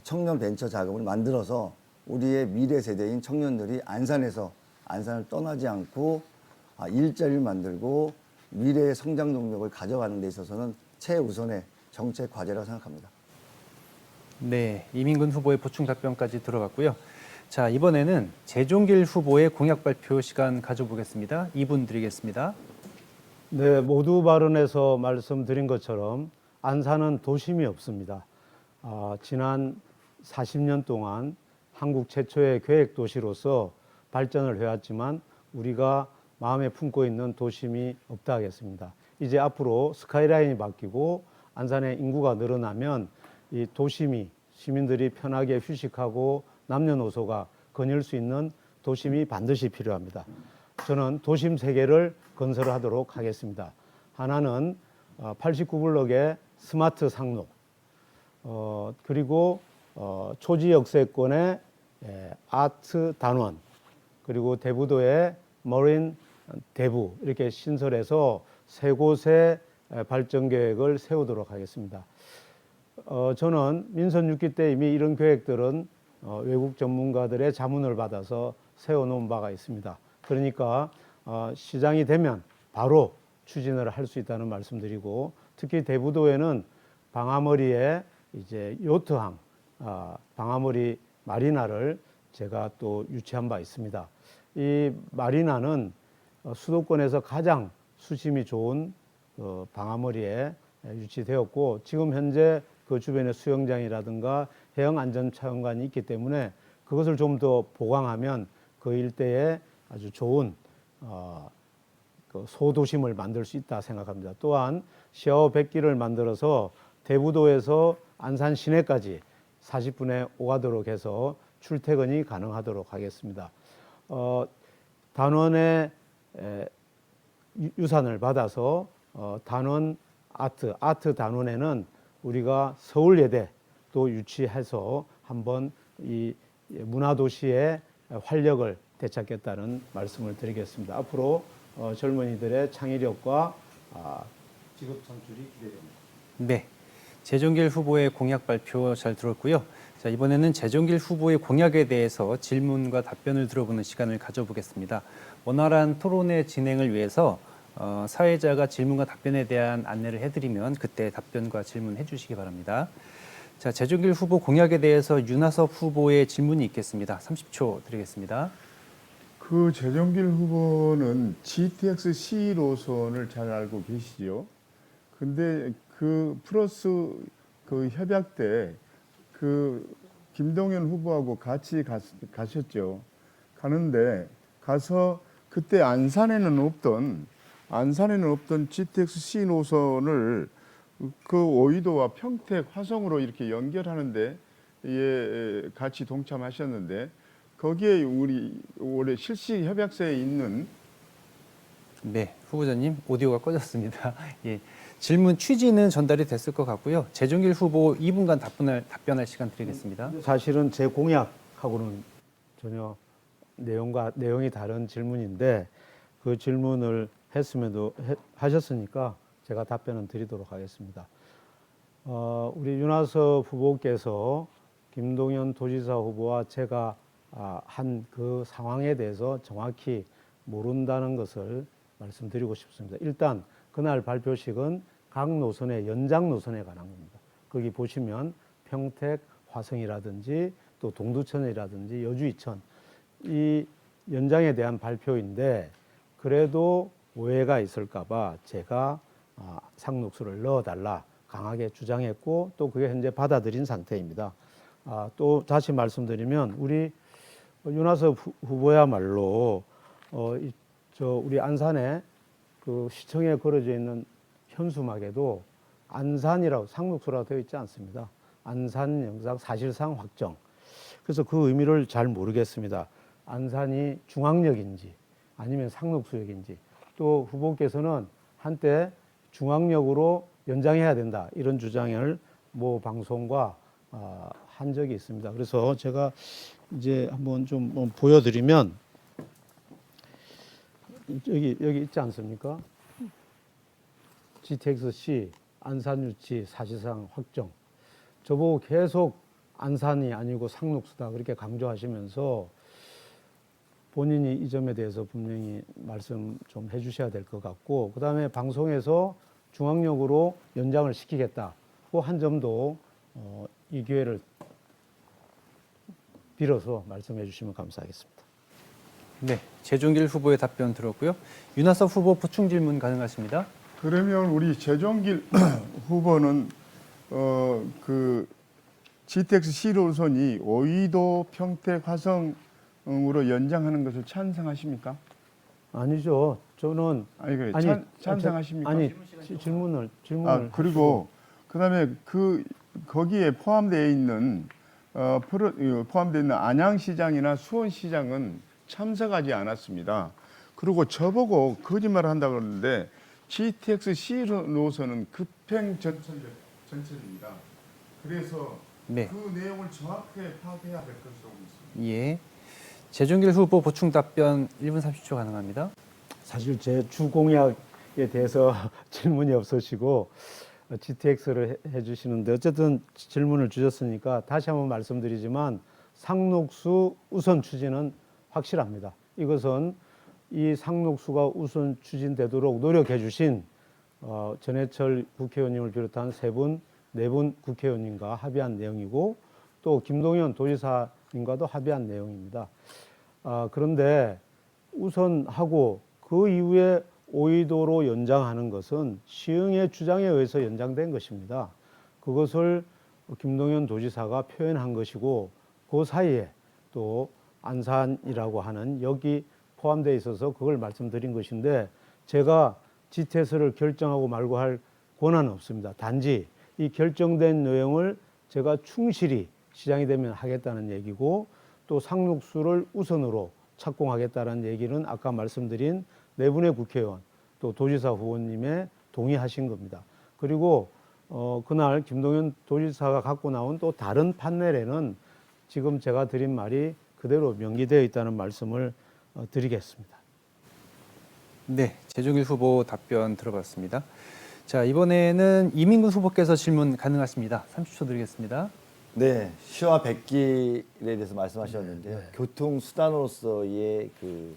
청년 벤처 자금을 만들어서 우리의 미래 세대인 청년들이 안산을 떠나지 않고 일자리를 만들고 미래의 성장 동력을 가져가는 데 있어서는 최우선의 정책 과제라고 생각합니다. 네, 이민근 후보의 보충 답변까지 들어갔고요. 자, 이번에는 재종길 후보의 공약 발표 시간 가져보겠습니다. 2분 드리겠습니다. 네, 모두 발언에서 말씀드린 것처럼 안산은 도심이 없습니다. 지난 40년 동안 한국 최초의 계획 도시로서 발전을 해왔지만 우리가 마음에 품고 있는 도심이 없다 하겠습니다. 이제 앞으로 스카이라인이 바뀌고 안산의 인구가 늘어나면 이 도심이 시민들이 편하게 휴식하고 남녀노소가 거닐 수 있는 도심이 반드시 필요합니다. 저는 도심 세 개를 건설하도록 하겠습니다. 하나는 89블록의 스마트 상록, 그리고 초지 역세권의 아트 단원, 그리고 대부도의 머린 대부 이렇게 신설해서 세 곳의 발전 계획을 세우도록 하겠습니다. 저는 민선 6기 때 이미 이런 계획들은 외국 전문가들의 자문을 받아서 세워놓은 바가 있습니다. 그러니까 시장이 되면 바로 추진을 할 수 있다는 말씀드리고, 특히 대부도에는 방아머리에 이제 요트항, 방아머리 마리나를 제가 또 유치한 바 있습니다. 이 마리나는 수도권에서 가장 수심이 좋은 방아머리에 유치되었고, 지금 현재 그 주변에 수영장이라든가 해양안전차원관이 있기 때문에 그것을 좀 더 보강하면 그 일대에 아주 좋은 그 소도심을 만들 수 있다 생각합니다. 또한 샤워 100기를 만들어서 대부도에서 안산 시내까지 40분에 오가도록 해서 출퇴근이 가능하도록 하겠습니다. 단원의 유산을 받아서 단원 아트 단원에는 우리가 서울예대 또 유치해서 한번 이 문화도시의 활력을 되찾겠다는 말씀을 드리겠습니다. 앞으로 젊은이들의 창의력과 직업 창출이 기대됩니다. 네, 재종길 후보의 공약 발표 잘 들었고요. 자, 이번에는 재종길 후보의 공약에 대해서 질문과 답변을 들어보는 시간을 가져보겠습니다. 원활한 토론의 진행을 위해서 사회자가 질문과 답변에 대한 안내를 해드리면 그때 답변과 질문해 주시기 바랍니다. 자, 재종길 후보 공약에 대해서 윤하섭 후보의 질문이 있겠습니다. 30초 드리겠습니다. 그 재종길 후보는 GTX C 노선을 잘 알고 계시죠? 근데 그 플러스 그 협약 때 그 김동연 후보하고 같이 가셨죠. 가는데 가서 그때 안산에는 없던 GTX C 노선을 그 오이도와 평택, 화성으로 이렇게 연결하는데 같이 동참하셨는데 거기에 우리 올해 실시 협약서에 있는 네, 후보자님 오디오가 꺼졌습니다. 예, 질문 취지는 전달이 됐을 것 같고요. 재종길 후보 2분간 답변할 시간 드리겠습니다. 사실은 제 공약하고는 전혀 내용이 다른 질문인데 그 질문을 하셨으니까 제가 답변은 드리도록 하겠습니다. 우리 윤하섭 후보께서 김동연 도지사 후보와 제가 한 그 상황에 대해서 정확히 모른다는 것을 말씀드리고 싶습니다. 일단 그날 발표식은 각 노선의 연장 노선에 관한 겁니다. 거기 보시면 평택, 화성이라든지 또 동두천이라든지 여주이천 이 연장에 대한 발표인데 그래도 오해가 있을까 봐 제가 상록수를 넣어달라 강하게 주장했고 또 그게 현재 받아들인 상태입니다. 또 다시 말씀드리면 우리 윤하섭 후보야말로 우리 안산에 그 시청에 걸어져 있는 현수막에도 안산이라고 상록수라고 되어 있지 않습니다. 안산 영상 사실상 확정. 그래서 그 의미를 잘 모르겠습니다. 안산이 중앙역인지 아니면 상록수역인지, 또 후보께서는 한때 중앙역으로 연장해야 된다 이런 주장을 모 방송과 한 적이 있습니다. 그래서 제가 이제 한번 좀 보여드리면 여기 있지 않습니까? GTX-C 안산 유치 사실상 확정. 저보고 계속 안산이 아니고 상록수다 그렇게 강조하시면서 본인이 이 점에 대해서 분명히 말씀 좀 해주셔야 될 것 같고, 그 다음에 방송에서 중앙역으로 연장을 시키겠다고 한 점도 이 기회를 빌어서 말씀해 주시면 감사하겠습니다. 네, 재종길 후보의 답변 들었고요. 윤하섭 후보 보충 질문 가능하십니다. 그러면 우리 재종길 후보는 그 GTX C로선이 오이도, 평택, 화성으로 연장하는 것을 찬성하십니까? 아니죠. 저는 아니 그래 아니, 찬성하십니까? 아니 질문을 그리고 그다음에 거기에 포함되어 있는 포함되어 있는 안양시장이나 수원시장은 참석하지 않았습니다. 그리고 저보고 거짓말을 한다고 그러는데 GTX C 노선은 급행 전철입니다. 그래서 네. 그 내용을 정확하게 파악해야 될 것으로 보입니다. 예. 재종길 후보 보충 답변 1분 30초 가능합니다. 사실 제 주 공약에 대해서 질문이 없으시고 GTX를 해주시는데, 어쨌든 질문을 주셨으니까 다시 한번 말씀드리지만 상록수 우선 추진은 확실합니다. 이것은 이 상록수가 우선 추진되도록 노력해 주신 전해철 국회의원님을 비롯한 네 분 국회의원님과 합의한 내용이고, 또 김동연 도지사님과도 합의한 내용입니다. 그런데 우선 하고 그 이후에 오이도로 연장하는 것은 시흥의 주장에 의해서 연장된 것입니다. 그것을 김동연 도지사가 표현한 것이고, 그 사이에 또 안산이라고 하는 역이 포함되어 있어서 그걸 말씀드린 것인데, 제가 GTX를 결정하고 말고 할 권한은 없습니다. 단지 이 결정된 내용을 제가 충실히 시장이 되면 하겠다는 얘기고, 또 상록수를 우선으로 착공하겠다는 얘기는 아까 말씀드린 네 분의 국회의원 또 도지사 후보님의 동의하신 겁니다. 그리고 그날 김동연 도지사가 갖고 나온 또 다른 판넬에는 지금 제가 드린 말이 그대로 명기되어 있다는 말씀을 드리겠습니다. 네, 재종길 후보 답변 들어봤습니다. 자, 이번에는 이민근 후보께서 질문 가능하십니다. 30초 드리겠습니다. 네, 시와 백길에 대해서 말씀하셨는데요. 교통수단으로서의 그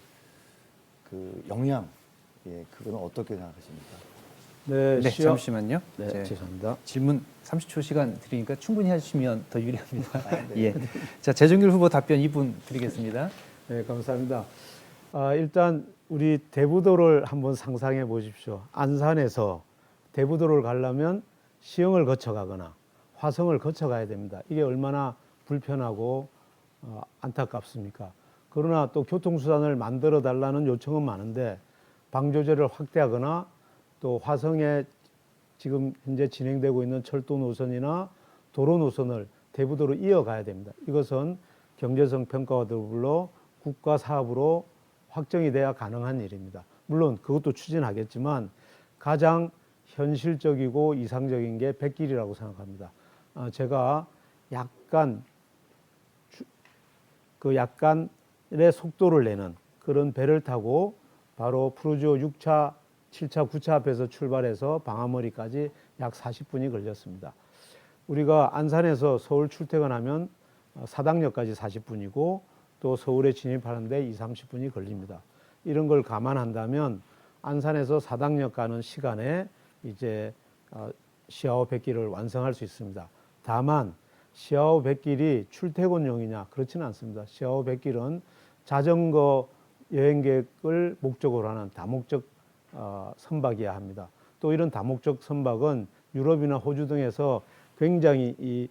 영향, 그거는 어떻게 생각하십니까? 네, 네, 잠시만요. 네, 네, 죄송합니다. 질문 30초 시간 드리니까 충분히 해주시면 더 유리합니다. 예. 자, 재종길 후보 답변 2분 드리겠습니다. 네, 감사합니다. 일단 우리 대부도를 한번 상상해 보십시오. 안산에서 대부도를 가려면 시흥을 거쳐가거나 화성을 거쳐가야 됩니다. 이게 얼마나 불편하고 안타깝습니까? 그러나 또 교통수단을 만들어 달라는 요청은 많은데 방조제를 확대하거나 또 화성에 지금 현재 진행되고 있는 철도 노선이나 도로 노선을 대부도로 이어가야 됩니다. 이것은 경제성 평가와 더불어 국가 사업으로 확정이 돼야 가능한 일입니다. 물론 그것도 추진하겠지만 가장 현실적이고 이상적인 게 백길이라고 생각합니다. 제가 약간의 속도를 내는 그런 배를 타고 바로 푸르지오 6차, 7차, 9차 앞에서 출발해서 방아머리까지 약 40분이 걸렸습니다. 우리가 안산에서 서울 출퇴근하면 사당역까지 40분이고 또 서울에 진입하는데 20-30분이 걸립니다. 이런 걸 감안한다면 안산에서 사당역 가는 시간에 이제 시아오 백길을 완성할 수 있습니다. 다만 시아오 백길이 출퇴근용이냐 그렇지는 않습니다. 시아오 백길은 자전거 여행객을 목적으로 하는 다목적 선박이어야 합니다. 또 이런 다목적 선박은 유럽이나 호주 등에서 굉장히 이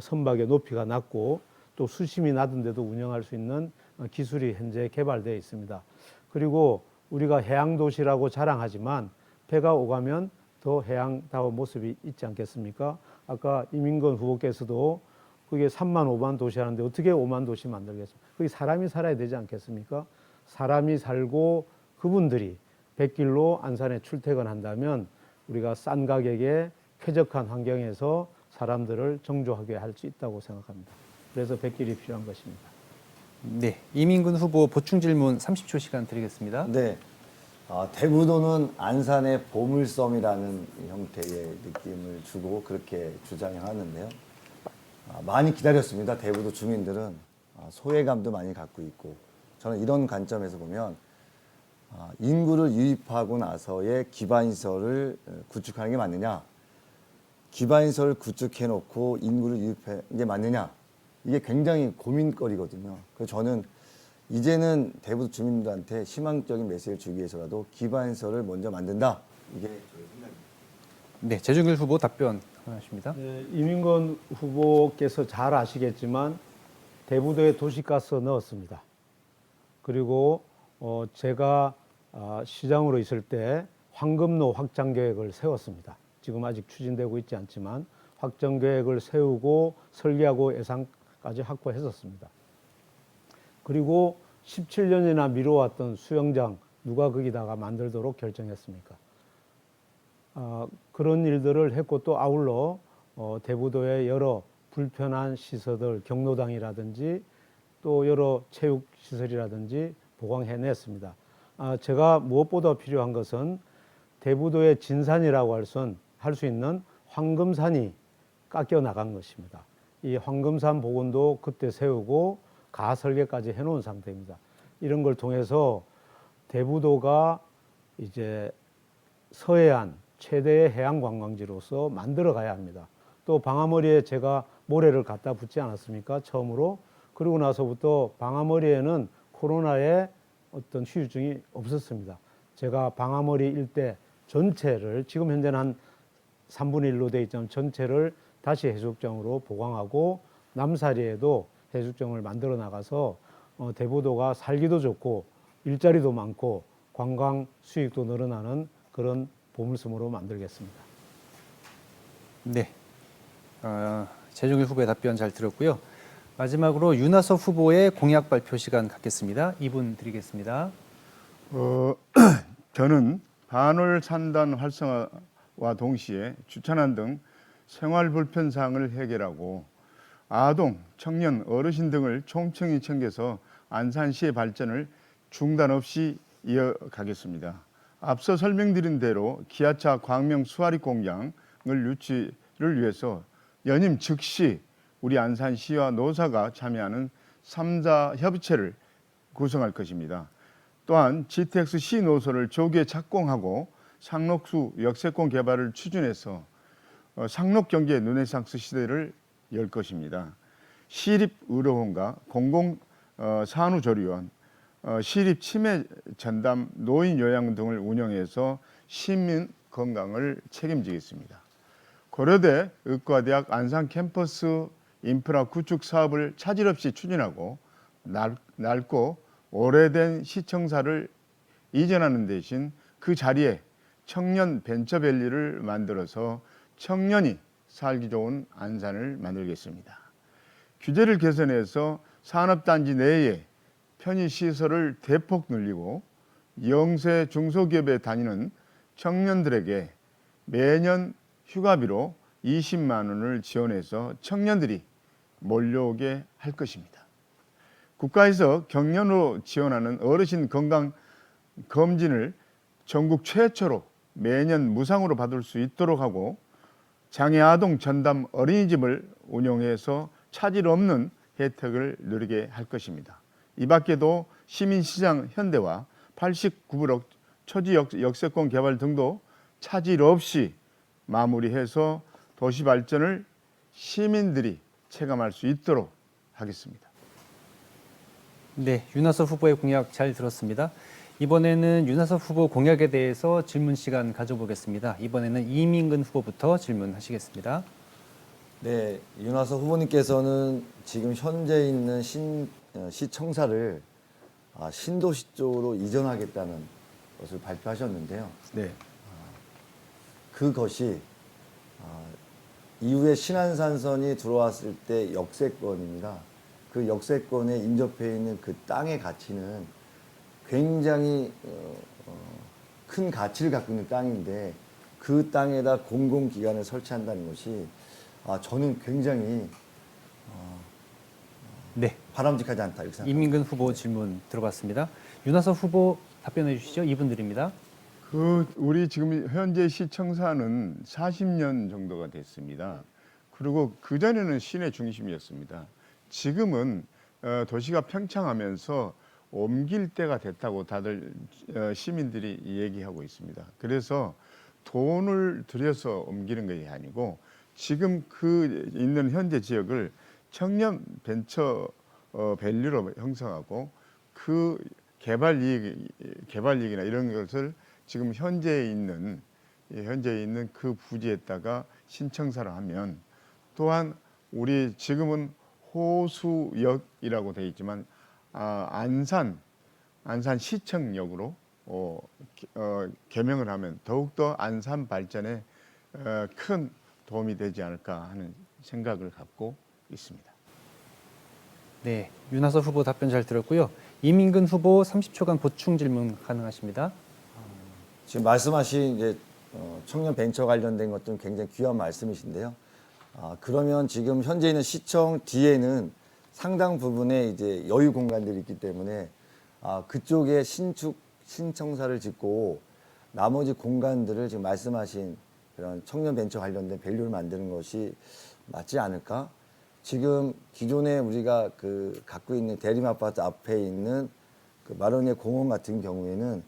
선박의 높이가 낮고 또 수심이 낮은데도 운영할 수 있는 기술이 현재 개발되어 있습니다. 그리고 우리가 해양도시라고 자랑하지만 배가 오가면 더 해양다운 모습이 있지 않겠습니까? 아까 이민건 후보께서도 그게 3만 5만 도시 하는데 어떻게 5만 도시 만들겠습니까? 그게 사람이 살아야 되지 않겠습니까? 사람이 살고 그분들이 백길로 안산에 출퇴근한다면 우리가 싼 가격에 쾌적한 환경에서 사람들을 정조하게 할 수 있다고 생각합니다. 그래서 백길이 필요한 것입니다. 네, 이민근 후보 보충 질문 30초 시간 드리겠습니다. 네. 대부도는 안산의 보물섬이라는 형태의 느낌을 주고 그렇게 주장하는데요. 많이 기다렸습니다. 대부도 주민들은 소외감도 많이 갖고 있고 저는 이런 관점에서 보면 인구를 유입하고 나서의 기반시설을 구축하는 게 맞느냐, 기반시설을 구축해놓고 인구를 유입하는 게 맞느냐, 이게 굉장히 고민거리거든요. 그래서 저는 이제는 대부도 주민들한테 희망적인 메시지를 주기 위해서라도 기반시설을 먼저 만든다. 이게 저의 생각입니다. 네, 재중길 후보 답변 하십니다. 네, 이민건 후보께서 잘 아시겠지만 대부도에 도시가스 넣었습니다. 그리고 제가 시장으로 있을 때 황금로 확장 계획을 세웠습니다. 지금 아직 추진되고 있지 않지만 확장 계획을 세우고 설계하고 예산까지 확보했었습니다. 그리고 17년이나 미뤄왔던 수영장 누가 거기다가 만들도록 결정했습니까? 그런 일들을 했고 또 아울러 대부도의 여러 불편한 시설들, 경로당이라든지 또 여러 체육시설이라든지 보강해냈습니다. 제가 무엇보다 필요한 것은 대부도의 진산이라고 할 수 있는 황금산이 깎여 나간 것입니다. 이 황금산 복원도 그때 세우고 가설계까지 해놓은 상태입니다. 이런 걸 통해서 대부도가 이제 서해안 최대의 해양 관광지로서 만들어 가야 합니다. 또 방아머리에 제가 모래를 갖다 붓지 않았습니까? 처음으로. 그리고 나서부터 방아머리에는 코로나의 어떤 후유증이 없었습니다. 제가 방아머리 일대 전체를 지금 현재는 한 3분의 1로 돼 있지만 전체를 다시 해수욕장으로 보강하고 남사리에도 해수욕장을 만들어 나가서 대부도가 살기도 좋고 일자리도 많고 관광 수익도 늘어나는 그런 보물섬으로 만들겠습니다. 네, 재중길 후보의 답변 잘 들었고요. 마지막으로 윤하섭 후보의 공약 발표 시간 갖겠습니다. 2분 드리겠습니다. 저는 반월 산단 활성화와 동시에 주차난 등 생활 불편 사항을 해결하고 아동, 청년, 어르신 등을 총청히 챙겨서 안산시의 발전을 중단 없이 이어가겠습니다. 앞서 설명드린 대로 기아차 광명 수아리 공장을 유치를 위해서 연임 즉시 우리 안산시와 노사가 참여하는 3자 협의체를 구성할 것입니다. 또한 GTX 시노선을 조기에 착공하고 상록수 역세권 개발을 추진해서 상록 경제 르네상스 시대를 열 것입니다. 시립의료원과 공공산후조리원, 시립치매 전담 노인요양 등을 운영해서 시민 건강을 책임지겠습니다. 고려대 의과대학 안산 캠퍼스 인프라 구축 사업을 차질 없이 추진하고 낡고 오래된 시청사를 이전하는 대신 그 자리에 청년 벤처밸리를 만들어서 청년이 살기 좋은 안산을 만들겠습니다. 규제를 개선해서 산업단지 내에 편의시설을 대폭 늘리고 영세 중소기업에 다니는 청년들에게 매년 휴가비로 20만 원을 지원해서 청년들이 몰려오게 할 것입니다. 국가에서 경연으로 지원하는 어르신 건강 검진을 전국 최초로 매년 무상으로 받을 수 있도록 하고 장애 아동 전담 어린이집을 운영해서 차질 없는 혜택을 누리게 할 것입니다. 이 밖에도 시민시장 현대화, 89블록 초지 역세권 개발 등도 차질 없이 마무리해서 도시 발전을 시민들이 체감할 수 있도록 하겠습니다. 네, 윤하섭 후보의 공약 잘 들었습니다. 이번에는 윤하섭 후보 공약에 대해서 질문 시간 가져보겠습니다. 이번에는 이민근 후보부터 질문하시겠습니다. 네, 윤하섭 후보님께서는 지금 현재 있는 시청사를 신도시 쪽으로 이전하겠다는 것을 발표하셨는데요. 네. 그것이 이후에 신안산선이 들어왔을 때 역세권입니다. 그 역세권에 인접해 있는 그 땅의 가치는 굉장히 큰 가치를 갖고 있는 땅인데 그 땅에다 공공기관을 설치한다는 것이 저는 굉장히 네, 바람직하지 않다 이렇게 생각합니다. 이민근 후보 질문 들어봤습니다. 윤하섭 후보 답변해 주시죠. 2분 드립니다. 우리 지금 현재 시청사는 40년 정도가 됐습니다. 그리고 그 전에는 시내 중심이었습니다. 지금은 도시가 평창하면서 옮길 때가 됐다고 다들 시민들이 얘기하고 있습니다. 그래서 돈을 들여서 옮기는 것이 아니고 지금 그 있는 현재 지역을 청년 벤처 밸류로 형성하고 그 개발 이익이나 이런 것을 지금 현재에 있는 그 부지에다가 신청사를 하면 또한 우리 지금은 호수역이라고 되어 있지만 안산 시청역으로 개명을 하면 더욱더 안산 발전에 큰 도움이 되지 않을까 하는 생각을 갖고 있습니다. 네, 윤하섭 후보 답변 잘 들었고요. 이민근 후보 30초간 보충 질문 가능하십니다. 지금 말씀하신 이제 청년 벤처 관련된 것들은 굉장히 귀한 말씀이신데요. 그러면 지금 현재 있는 시청 뒤에는 상당 부분의 이제 여유 공간들이 있기 때문에 그쪽에 신청사를 짓고 나머지 공간들을 지금 말씀하신 그런 청년 벤처 관련된 밸류를 만드는 것이 맞지 않을까? 지금 기존에 우리가 갖고 있는 대림아파트 앞에 있는 그 마로니에 공원 같은 경우에는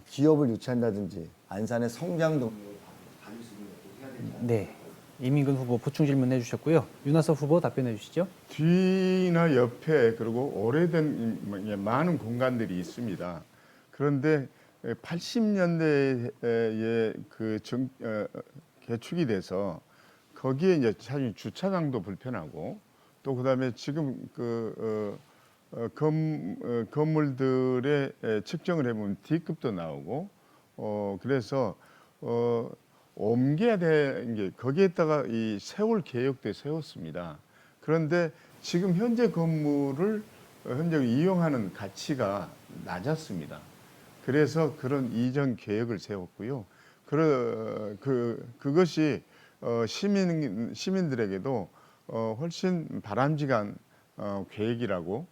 기업을 유치한다든지 안산의 성장 동력을 받을 수 있는 것도 해야 되지 않을까? 네, 이민근 후보 보충 질문 해주셨고요. 윤하섭 후보 답변해 주시죠. 뒤나 옆에 그리고 오래된 많은 공간들이 있습니다. 그런데 80년대에 개축이 돼서 거기에 이제 사실 주차장도 불편하고 또 그다음에 지금 건물들의 측정을 해보면 D급도 나오고 그래서 옮겨야 되는 게 거기에다가 이 세울 계획도 세웠습니다. 그런데 지금 현재 건물을 현재 이용하는 가치가 낮았습니다. 그래서 그런 이전 계획을 세웠고요. 그것이 시민들에게도 훨씬 바람직한 계획이라고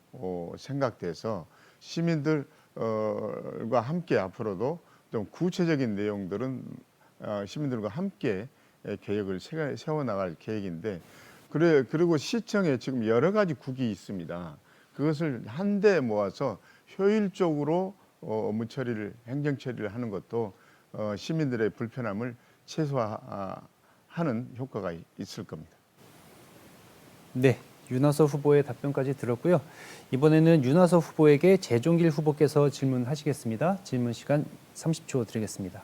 생각돼서 시민들과 함께 앞으로도 좀 구체적인 내용들은 시민들과 함께 계획을 세워나갈 계획인데 그리고 시청에 지금 여러 가지 국이 있습니다. 그것을 한데 모아서 효율적으로 업무 처리를 행정 처리를 하는 것도 시민들의 불편함을 최소화하는 효과가 있을 겁니다. 네, 윤하섭 후보의 답변까지 들었고요. 이번에는 윤하섭 후보에게 재종길 후보께서 질문하시겠습니다. 질문 시간 30초 드리겠습니다.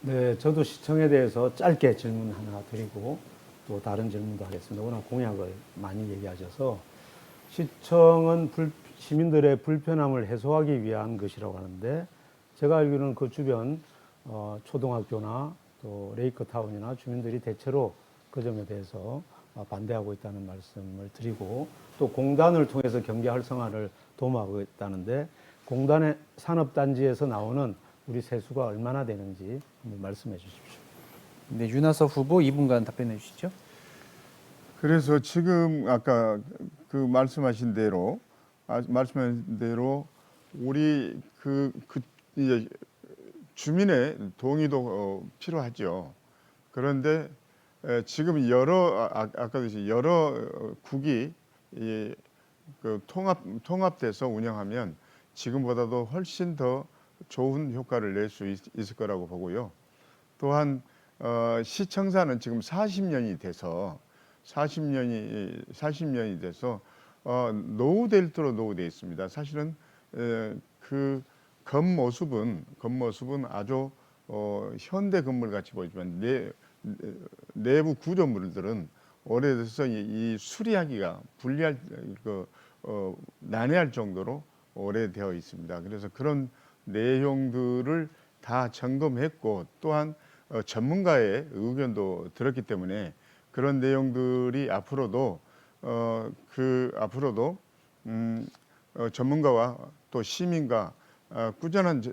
네, 저도 시청에 대해서 짧게 질문 하나 드리고 또 다른 질문도 하겠습니다. 워낙 공약을 많이 얘기하셔서 시청은 시민들의 불편함을 해소하기 위한 것이라고 하는데 제가 알기로는 그 주변 초등학교나 또 레이커타운이나 주민들이 대체로 그 점에 대해서 반대하고 있다는 말씀을 드리고 또 공단을 통해서 경제 활성화를 도모하고 있다는데 공단의 산업단지에서 나오는 우리 세수가 얼마나 되는지 한번 말씀해 주십시오. 네, 윤하섭 후보 2분간 답변해 주시죠. 그래서 지금 아까 말씀하신 대로 우리 이제 주민의 동의도 필요하죠. 그런데 지금 아까도 여러 국이 통합돼서 운영하면 지금보다도 훨씬 더 좋은 효과를 낼 수 있을 거라고 보고요. 또한 시청사는 지금 40년이 돼서 노후되어 있습니다. 사실은 그 겉모습은 아주 현대 건물 같이 보이지만 내부 구조물들은 오래돼서 이 수리하기가 난해할 정도로 오래되어 있습니다. 그래서 그런 내용들을 다 점검했고 또한 전문가의 의견도 들었기 때문에 그런 내용들이 앞으로도 전문가와 또 시민과 꾸준한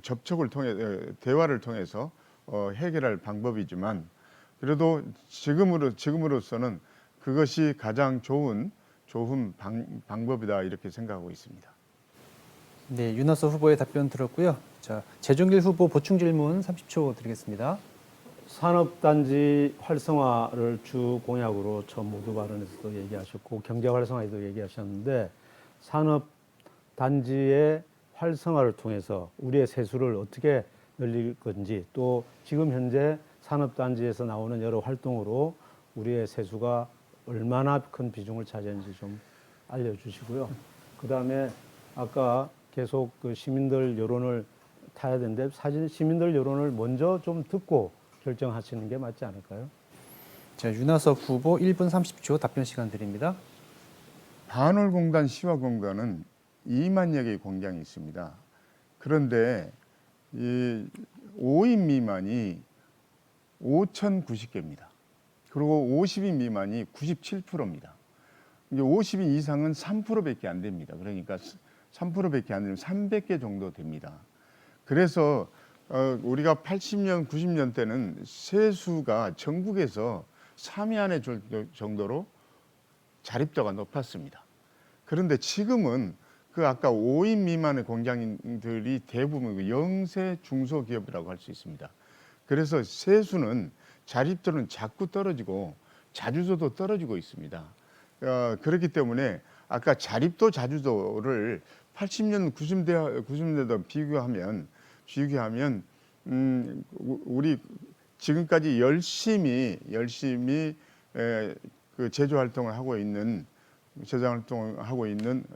접촉을 통해 대화를 통해서 해결할 방법이지만 그래도 지금으로서는 그것이 가장 좋은 방법이다 이렇게 생각하고 있습니다. 네, 윤하서 후보의 답변 들었고요. 자, 재종길 후보 보충 질문 30초 드리겠습니다. 산업단지 활성화를 주 공약으로 처음 모두 발언에서도 얘기하셨고 경제 활성화에도 얘기하셨는데 산업단지의 활성화를 통해서 우리의 세수를 어떻게 늘릴 건지 또 지금 현재 산업단지에서 나오는 여러 활동으로 우리의 세수가 얼마나 큰 비중을 차지하는지 좀 알려주시고요. 그다음에 아까 계속 그 시민들 여론을 타야 되는데 사실 시민들 여론을 먼저 좀 듣고 결정하시는 게 맞지 않을까요? 자, 윤하섭 후보 1분 30초 답변 시간 드립니다. 반월공단 시화공단은 2만여 개의 공장이 있습니다. 그런데 이 5인 미만이 5,090개입니다. 그리고 50인 미만이 97%입니다. 이제 50인 이상은 3%밖에 안 됩니다. 그러니까 3%밖에 안 되면 300개 정도 됩니다. 그래서 우리가 80년, 90년 때는 세수가 전국에서 3위 안에 들 정도로 자립도가 높았습니다. 그런데 지금은 그 아까 5인 미만의 공장들이 대부분 영세 중소기업이라고 할 수 있습니다. 그래서 세수는 자립도는 자꾸 떨어지고 자주도도 떨어지고 있습니다. 그렇기 때문에 아까 자립도 자주도를 80년, 90년대와 비교하면 우리 지금까지 열심히 그 제조 활동을 하고 있는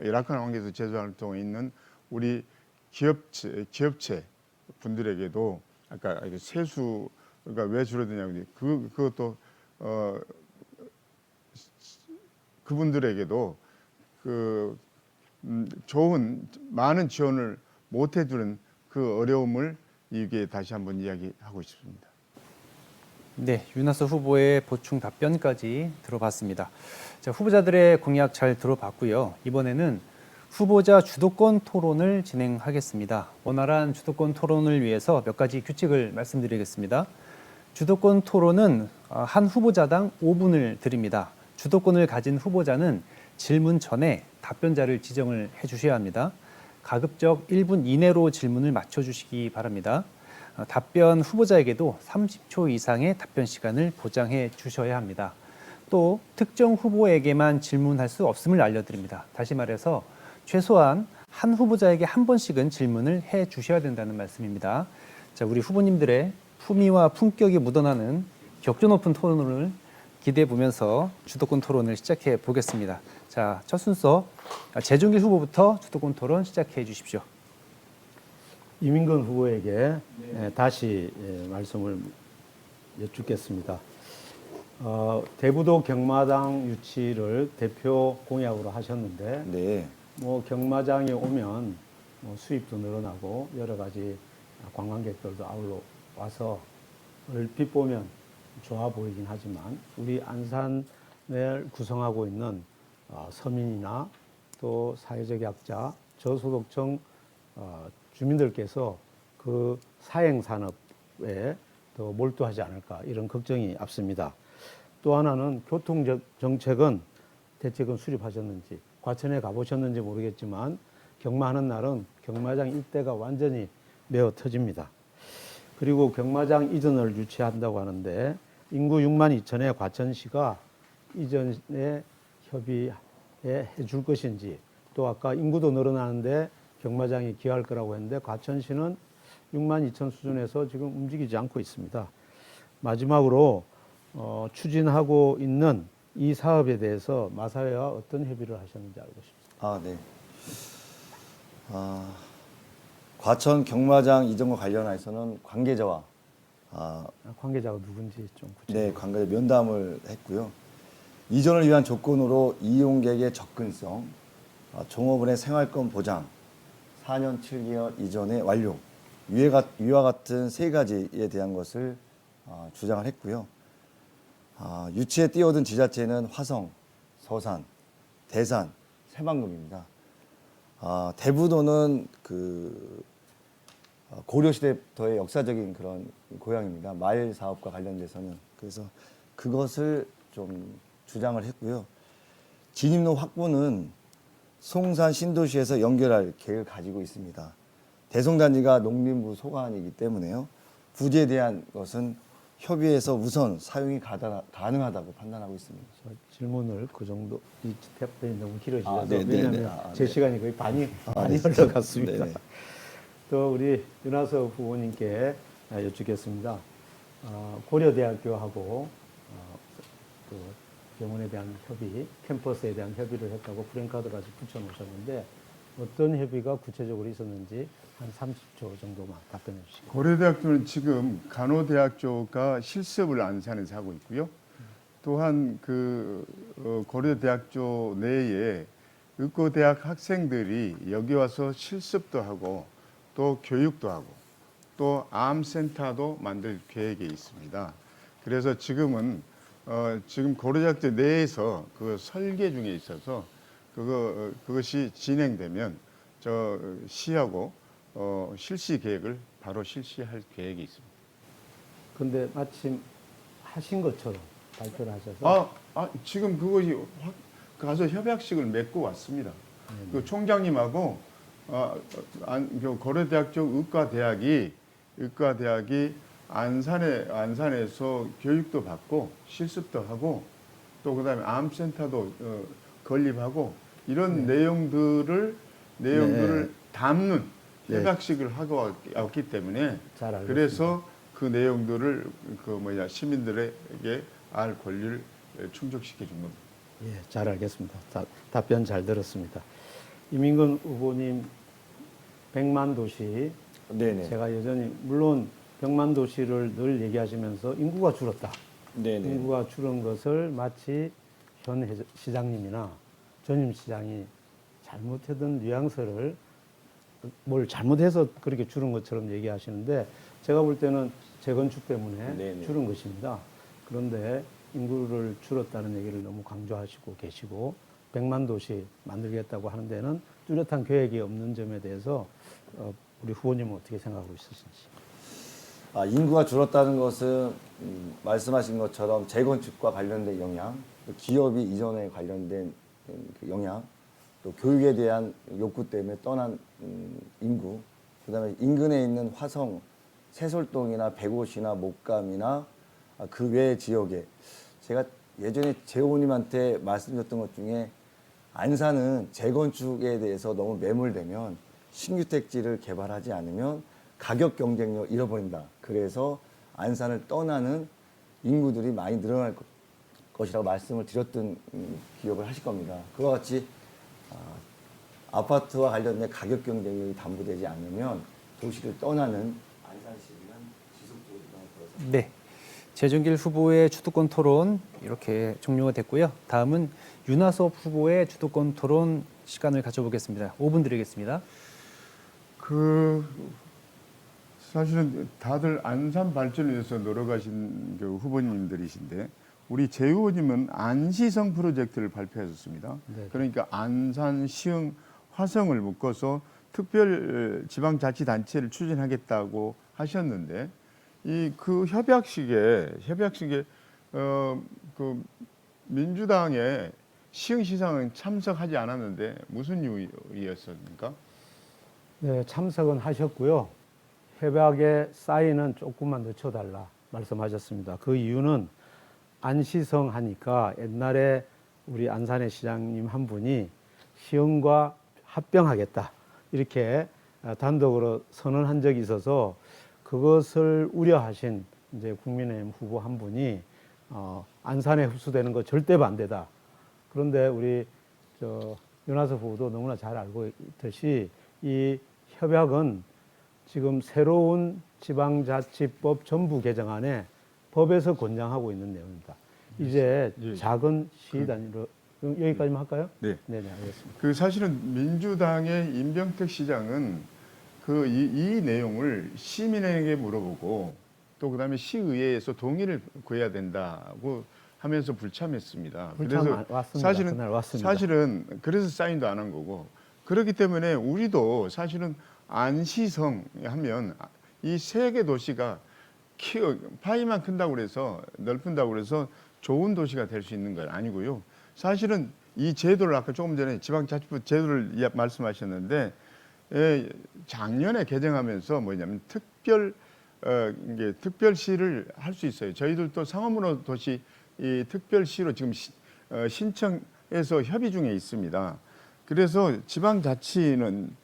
열악한 환경에서 제조 활동에 있는 우리 기업체 분들에게도 아까 세수가 왜 줄어드냐고 그것도 그분들에게도 좋은 많은 지원을 못 해주는 그 어려움을 이게 다시 한번 이야기하고 싶습니다. 네, 윤하서 후보의 보충 답변까지 들어봤습니다. 자, 후보자들의 공약 잘 들어봤고요. 이번에는 후보자 주도권 토론을 진행하겠습니다. 원활한 주도권 토론을 위해서 몇 가지 규칙을 말씀드리겠습니다. 주도권 토론은 한 후보자당 5분을 드립니다. 주도권을 가진 후보자는 질문 전에 답변자를 지정을 해주셔야 합니다. 가급적 1분 이내로 질문을 맞춰주시기 바랍니다. 답변 후보자에게도 30초 이상의 답변 시간을 보장해 주셔야 합니다. 또 특정 후보에게만 질문할 수 없음을 알려드립니다. 다시 말해서 최소한 한 후보자에게 한 번씩은 질문을 해 주셔야 된다는 말씀입니다. 자, 우리 후보님들의 품위와 품격이 묻어나는 격조 높은 토론을 기대해 보면서 주도권 토론을 시작해 보겠습니다. 자, 첫 순서 재종길 후보부터 주도권 토론 시작해 주십시오. 이민근 후보에게 다시 말씀을 여쭙겠습니다. 대부도 경마장 유치를 대표 공약으로 하셨는데 네. 뭐 경마장에 오면 수입도 늘어나고 여러 가지 관광객들도 아울러 와서 얼핏 보면 좋아 보이긴 하지만 우리 안산을 구성하고 있는 서민이나 또 사회적 약자, 저소득층 주민들께서 그 사행 산업에 더 몰두하지 않을까 이런 걱정이 앞섭니다. 또 하나는 교통 정책은 대책은 수립하셨는지 과천에 가보셨는지 모르겠지만 경마하는 날은 경마장 일대가 완전히 메어 터집니다. 그리고 경마장 이전을 유치한다고 하는데 인구 6만 2천의 과천시가 이전에 협의해 줄 것인지 또 아까 인구도 늘어나는데 경마장이 기여할 거라고 했는데 과천시는 6만 2천 수준에서 지금 움직이지 않고 있습니다. 마지막으로 추진하고 있는 이 사업에 대해서 마사회와 어떤 협의를 하셨는지 알고 싶습니다. 네. 과천 경마장 이전과 관련해서는 관계자와 관계자가 누군지 좀 네, 관계자 면담을 했고요. 이전을 위한 조건으로 이용객의 접근성, 종업원의 생활권 보장, 4년 7개월 이전의 완료, 위와 같은 세 가지에 대한 것을 주장을 했고요. 유치에 뛰어든 지자체는 화성, 서산, 대산, 새만금입니다. 대부도는 고려시대부터의 역사적인 그런 고향입니다. 마일 사업과 관련돼서는. 그래서 그것을 좀 주장을 했고요. 진입로 확보는 송산 신도시에서 연결할 계획을 가지고 있습니다. 대송단지가 농림부 소관이기 때문에요. 부지에 대한 것은 협의해서 우선 사용이 가능하다고 판단하고 있습니다. 질문을 그 정도 이 답변이 너무 길어지셔서 네, 네, 왜냐하면 네. 제 네. 시간이 거의 많이 네. 흘러갔습니다. 네, 네. 또 우리 윤하석 후보님께 여쭙겠습니다. 고려대학교하고 그 병원에 대한 협의, 캠퍼스에 대한 협의를 했다고 프랭카드까지 붙여놓으셨는데 어떤 협의가 구체적으로 있었는지 한 30초 정도만 답변해 주시고. 고려대학교는 지금 간호대학교가 실습을 안산에서 하고 있고요. 또한 고려대학교 내에 의과대학 학생들이 여기 와서 실습도 하고 또 교육도 하고 또 암센터도 만들 계획에 있습니다. 그래서 지금 고려대학교 내에서 그 설계 중에 있어서 그것이 진행되면 저 시하고 실시 계획을 바로 실시할 계획이 있습니다. 근데 마침 하신 것처럼 발표를 하셔서 지금 그것이 가서 협약식을 맺고 왔습니다. 그 총장님하고 그 고려대학교 의과대학이 안산에서 교육도 받고 실습도 하고 또 그다음에 암센터도 건립하고 이런 내용들을 담는 협약식을 하고 왔기 때문에 잘 알겠습니다. 그래서 그 내용들을 시민들에게 알 권리를 충족시켜 준 겁니다. 예, 잘 알겠습니다. 답변 잘 들었습니다. 이민근 후보님 100만 도시 네네. 제가 여전히 물론 100만 도시를 늘 얘기하시면서 인구가 줄었다. 네네. 인구가 줄은 것을 마치 현 시장님이나 전임 시장이 잘못했던 뉘앙스를 뭘 잘못해서 그렇게 줄은 것처럼 얘기하시는데 제가 볼 때는 재건축 때문에 네네. 줄은 것입니다. 그런데 인구를 줄었다는 얘기를 너무 강조하시고 계시고 100만 도시 만들겠다고 하는 데는 뚜렷한 계획이 없는 점에 대해서 우리 후보님은 어떻게 생각하고 있으신지. 인구가 줄었다는 것은 말씀하신 것처럼 재건축과 관련된 영향, 또 기업이 이전에 관련된 그 영향, 또 교육에 대한 욕구 때문에 떠난 인구, 그다음에 인근에 있는 화성, 세솔동이나 백옷이나 목감이나 그 외 지역에 제가 예전에 제 의원님한테 말씀드렸던 것 중에 안산은 재건축에 대해서 너무 매몰되면 신규택지를 개발하지 않으면 가격 경쟁력 잃어버린다. 그래서 안산을 떠나는 인구들이 많이 늘어날 것이라고 말씀을 드렸던 기억을 하실 겁니다. 그와 같이 아파트와 관련된 가격 경쟁력이 담보되지 않으면 도시를 떠나는 안산 시민은 지속적으로 일어날 거라서. 네. 재정길 후보의 주도권 토론 이렇게 종료가 됐고요. 다음은 윤하섭 후보의 주도권 토론 시간을 가져보겠습니다. 5분 드리겠습니다. 사실은 다들 안산 발전을 위해서 노력하신 그 후보님들이신데 우리 제 의원님은 안시성 프로젝트를 발표하셨습니다. 네. 그러니까 안산, 시흥, 화성을 묶어서 특별 지방자치단체를 추진하겠다고 하셨는데 그 협약식에 그 민주당의 시흥시장은 참석하지 않았는데 무슨 이유였습니까? 네, 참석은 하셨고요. 협약의 사인은 조금만 늦춰달라 말씀하셨습니다. 그 이유는 안시성 하니까 옛날에 우리 안산의 시장님 한 분이 시흥과 합병하겠다 이렇게 단독으로 선언한 적이 있어서 그것을 우려하신 이제 국민의힘 후보 한 분이 안산에 흡수되는 거 절대 반대다. 그런데 우리 윤하섭 후보도 너무나 잘 알고 있듯이 이 협약은 지금 새로운 지방자치법 전부 개정안에 법에서 권장하고 있는 내용입니다. 이제 작은 시 단위로 여기까지만 할까요? 네. 네, 알겠습니다. 그 사실은 민주당의 임병택 시장은 이 내용을 시민에게 물어보고 또 그다음에 시의회에서 동의를 구해야 된다고 하면서 불참했습니다. 왔습니다. 그날 왔습니다. 사실은 그래서 사인도 안 한 거고 그렇기 때문에 우리도 사실은 안시성 하면 이 세 개 도시가 파이만 큰다고 그래서 넓은다고 그래서 좋은 도시가 될 수 있는 건 아니고요. 사실은 이 제도를 아까 조금 전에 지방자치부 제도를 말씀하셨는데 작년에 개정하면서 뭐냐면 이게 특별시를 할 수 있어요. 저희들도 상업문화 도시 이 특별시로 지금 신청해서 협의 중에 있습니다. 그래서 지방자치는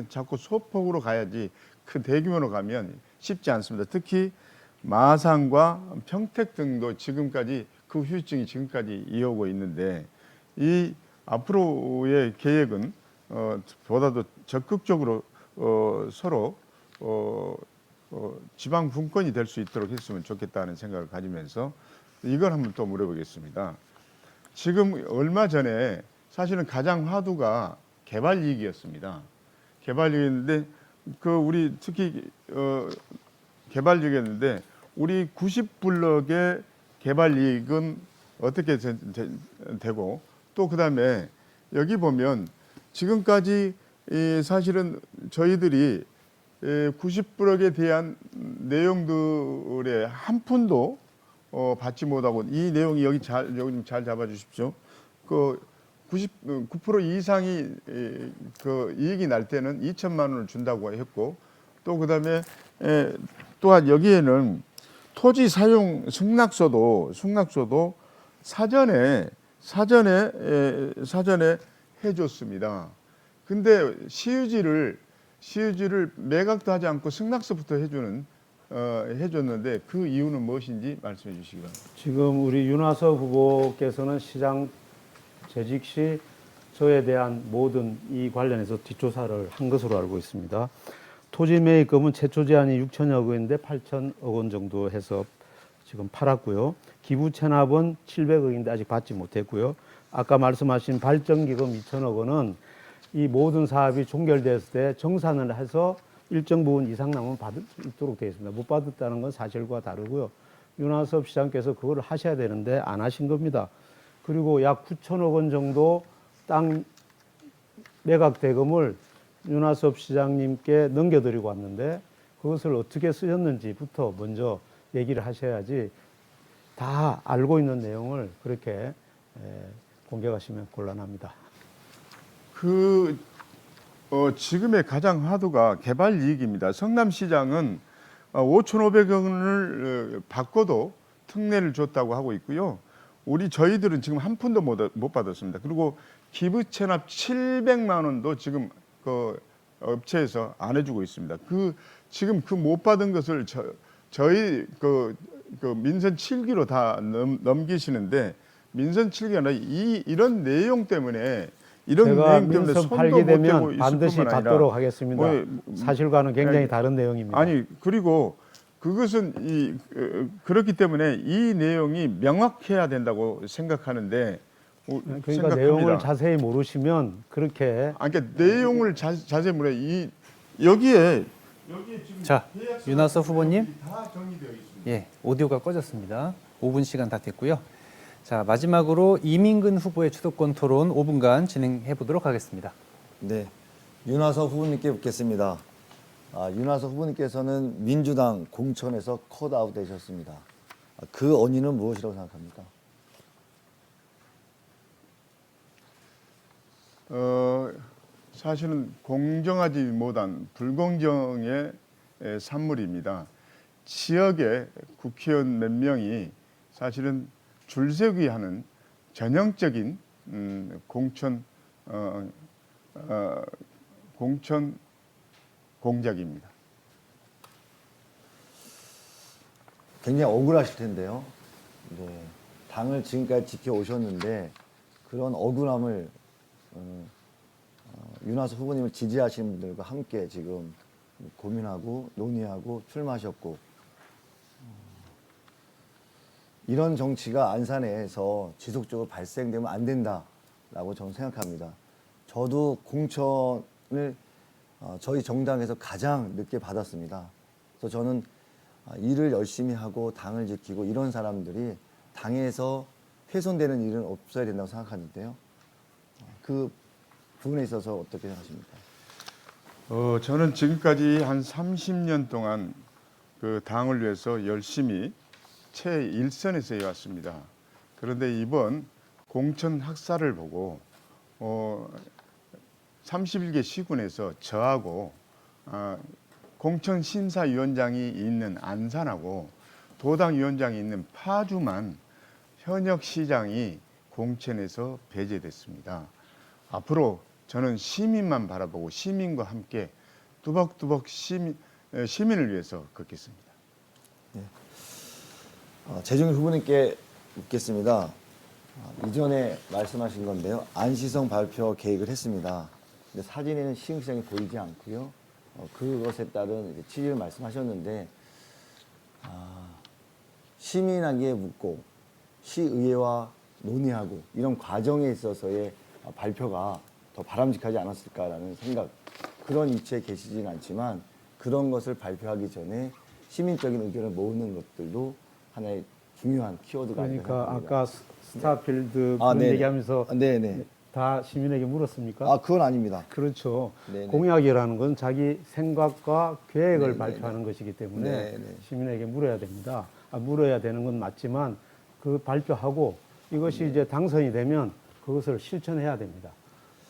자꾸 소폭으로 가야지 그 대규모로 가면 쉽지 않습니다. 특히 마산과 평택 등도 지금까지 그 후유증이 지금까지 이어오고 있는데 이 앞으로의 계획은 보다도 적극적으로 서로 지방 분권이 될 수 있도록 했으면 좋겠다는 생각을 가지면서 이걸 한번 또 물어보겠습니다. 지금 얼마 전에 사실은 가장 화두가 개발 이익이었습니다. 개발 이익이었는데 우리 특히 개발 이익이었는데 우리 90블럭의 개발 이익은 어떻게 되고 또 그다음에 여기 보면 지금까지 사실은 저희들이 90블럭에 대한 내용들의 한 푼도 받지 못하고 이 내용이 여기 좀 잘 잡아주십시오. 그 99% 이상이 그 이익이 날 때는 2천만 원을 준다고 했고 또 그다음에 또한 여기에는 토지 사용 승낙서도 사전에 해줬습니다. 근데 시유지를 매각도 하지 않고 승낙서부터 해줬는데 그 이유는 무엇인지 말씀해 주시기 바랍니다. 지금 우리 윤하섭 후보께서는 시장 재직 시 저에 대한 모든 이 관련해서 뒷조사를 한 것으로 알고 있습니다. 토지 매입금은 최초 제한이 6천여 원인데 8천억 원 정도 해서 지금 팔았고요. 기부 체납은 700억인데 아직 받지 못했고요. 아까 말씀하신 발전기금 2천억 원은 이 모든 사업이 종결됐을 때 정산을 해서 일정 부분 이상 남으면 받을 수 있도록 되어 있습니다. 못 받았다는 건 사실과 다르고요. 윤하섭 시장께서 그걸 하셔야 되는데 안 하신 겁니다. 그리고 약 9천억 원 정도 땅 매각 대금을 윤하섭 시장님께 넘겨드리고 왔는데 그것을 어떻게 쓰셨는지부터 먼저 얘기를 하셔야지 다 알고 있는 내용을 그렇게 공개하시면 곤란합니다. 지금의 가장 화두가 개발 이익입니다. 성남시장은 5,500원을 받고도 특례를 줬다고 하고 있고요. 저희들은 지금 한 푼도 못 받았습니다. 그리고 기부 체납 700만 원도 지금 그 업체에서 안 해주고 있습니다. 지금 못 받은 것을 저희 민선 7기로 다 넘기시는데 민선 7기가 아니라 이런 내용 때문에 제가 민선 손도 8기 못 대고 되면 있을 반드시 뿐만 아니라 받도록 하겠습니다. 사실과는 굉장히 다른 내용입니다. 아니 그리고 그것은 그렇기 때문에 이 내용이 명확해야 된다고 생각하는데 그러니까 생각합니다. 내용을 자세히 모르시면 그렇게 그러니까 내용을 자세히 물어 여기에 지금 자, 윤하섭 후보님. 다 정리되어 있습니다. 예, 오디오가 꺼졌습니다. 5분 시간 다 됐고요. 자, 마지막으로 이민근 후보의 주도권 토론 5분간 진행해 보도록 하겠습니다. 네, 윤하섭 후보님께 묻겠습니다. 윤하섭 후보님께서는 민주당 공천에서 컷아웃 되셨습니다. 그 원인은 무엇이라고 생각합니까? 사실은 공정하지 못한 불공정의 산물입니다. 지역의 국회의원 몇 명이 사실은 줄세기 하는 전형적인 공천 공작입니다. 굉장히 억울하실 텐데요. 네, 당을 지금까지 지켜오셨는데 그런 억울함을 윤하섭 후보님을 지지하시는 분들과 함께 지금 고민하고 논의하고 출마하셨고 이런 정치가 안산에서 지속적으로 발생되면 안 된다라고 저는 생각합니다. 저도 공천을 저희 정당에서 가장 늦게 받았습니다. 그래서 저는 일을 열심히 하고 당을 지키고 이런 사람들이 당에서 훼손되는 일은 없어야 된다고 생각하는데요. 그 부분에 있어서 어떻게 생각하십니까? 저는 지금까지 한 30년 동안 그 당을 위해서 열심히 최일선에서 해왔습니다. 그런데 이번 공천 학살을 보고 31개 시군에서 저하고 공천 심사위원장이 있는 안산하고 도당위원장이 있는 파주만 현역 시장이 공천에서 배제됐습니다. 앞으로 저는 시민만 바라보고 시민과 함께 뚜벅뚜벅 시민을 위해서 걷겠습니다. 재중일 후보님께 묻겠습니다. 이전에 말씀하신 건데요. 안시성 발표 계획을 했습니다. 근데 사진에는 시흥시장이 보이지 않고요. 그것에 따른 취지를 말씀하셨는데 시민에게 묻고 시의회와 논의하고 이런 과정에 있어서의 발표가 더 바람직하지 않았을까라는 생각, 그런 위치에 계시진 않지만 그런 것을 발표하기 전에 시민적인 의견을 모으는 것들도 하나의 중요한 키워드가 아닐까 그러니까 생각합니다. 아까 스타필드 아, 그런 네네. 얘기하면서 네네. 다 시민에게 물었습니까? 그건 아닙니다. 그렇죠. 네네. 공약이라는 건 자기 생각과 계획을 네네네. 발표하는 것이기 때문에 네네. 시민에게 물어야 됩니다. 물어야 되는 건 맞지만 그 발표하고 이것이 이제 당선이 되면 그것을 실천해야 됩니다.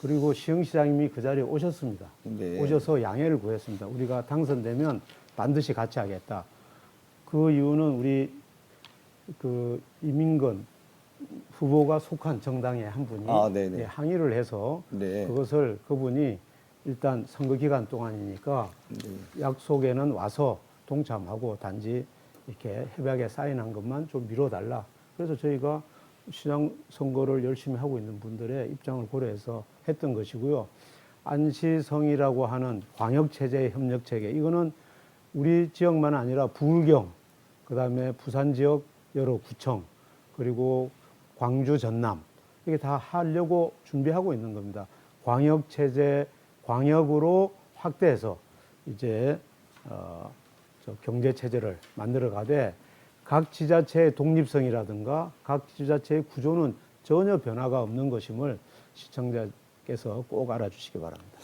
그리고 시흥시장님이 그 자리에 오셨습니다. 네. 오셔서 양해를 구했습니다. 우리가 당선되면 반드시 같이 하겠다. 그 이유는 우리 그 이민건 후보가 속한 정당의 한 분이 네네. 항의를 해서 네. 그것을 그분이 일단 선거 기간 동안이니까 약속에는 와서 동참하고 단지 이렇게 협약에 사인한 것만 좀 미뤄달라. 그래서 저희가 시장 선거를 열심히 하고 있는 분들의 입장을 고려해서 했던 것이고요. 안시성이라고 하는 광역체제의 협력체계, 이거는 우리 지역만 아니라 부울경, 그다음에 부산 지역 여러 구청, 그리고 광주, 전남, 이게 다 하려고 준비하고 있는 겁니다. 광역체제, 광역으로 확대해서 이제 저 경제체제를 만들어가되 각 지자체의 독립성이라든가 각 지자체의 구조는 전혀 변화가 없는 것임을 시청자께서 꼭 알아주시기 바랍니다.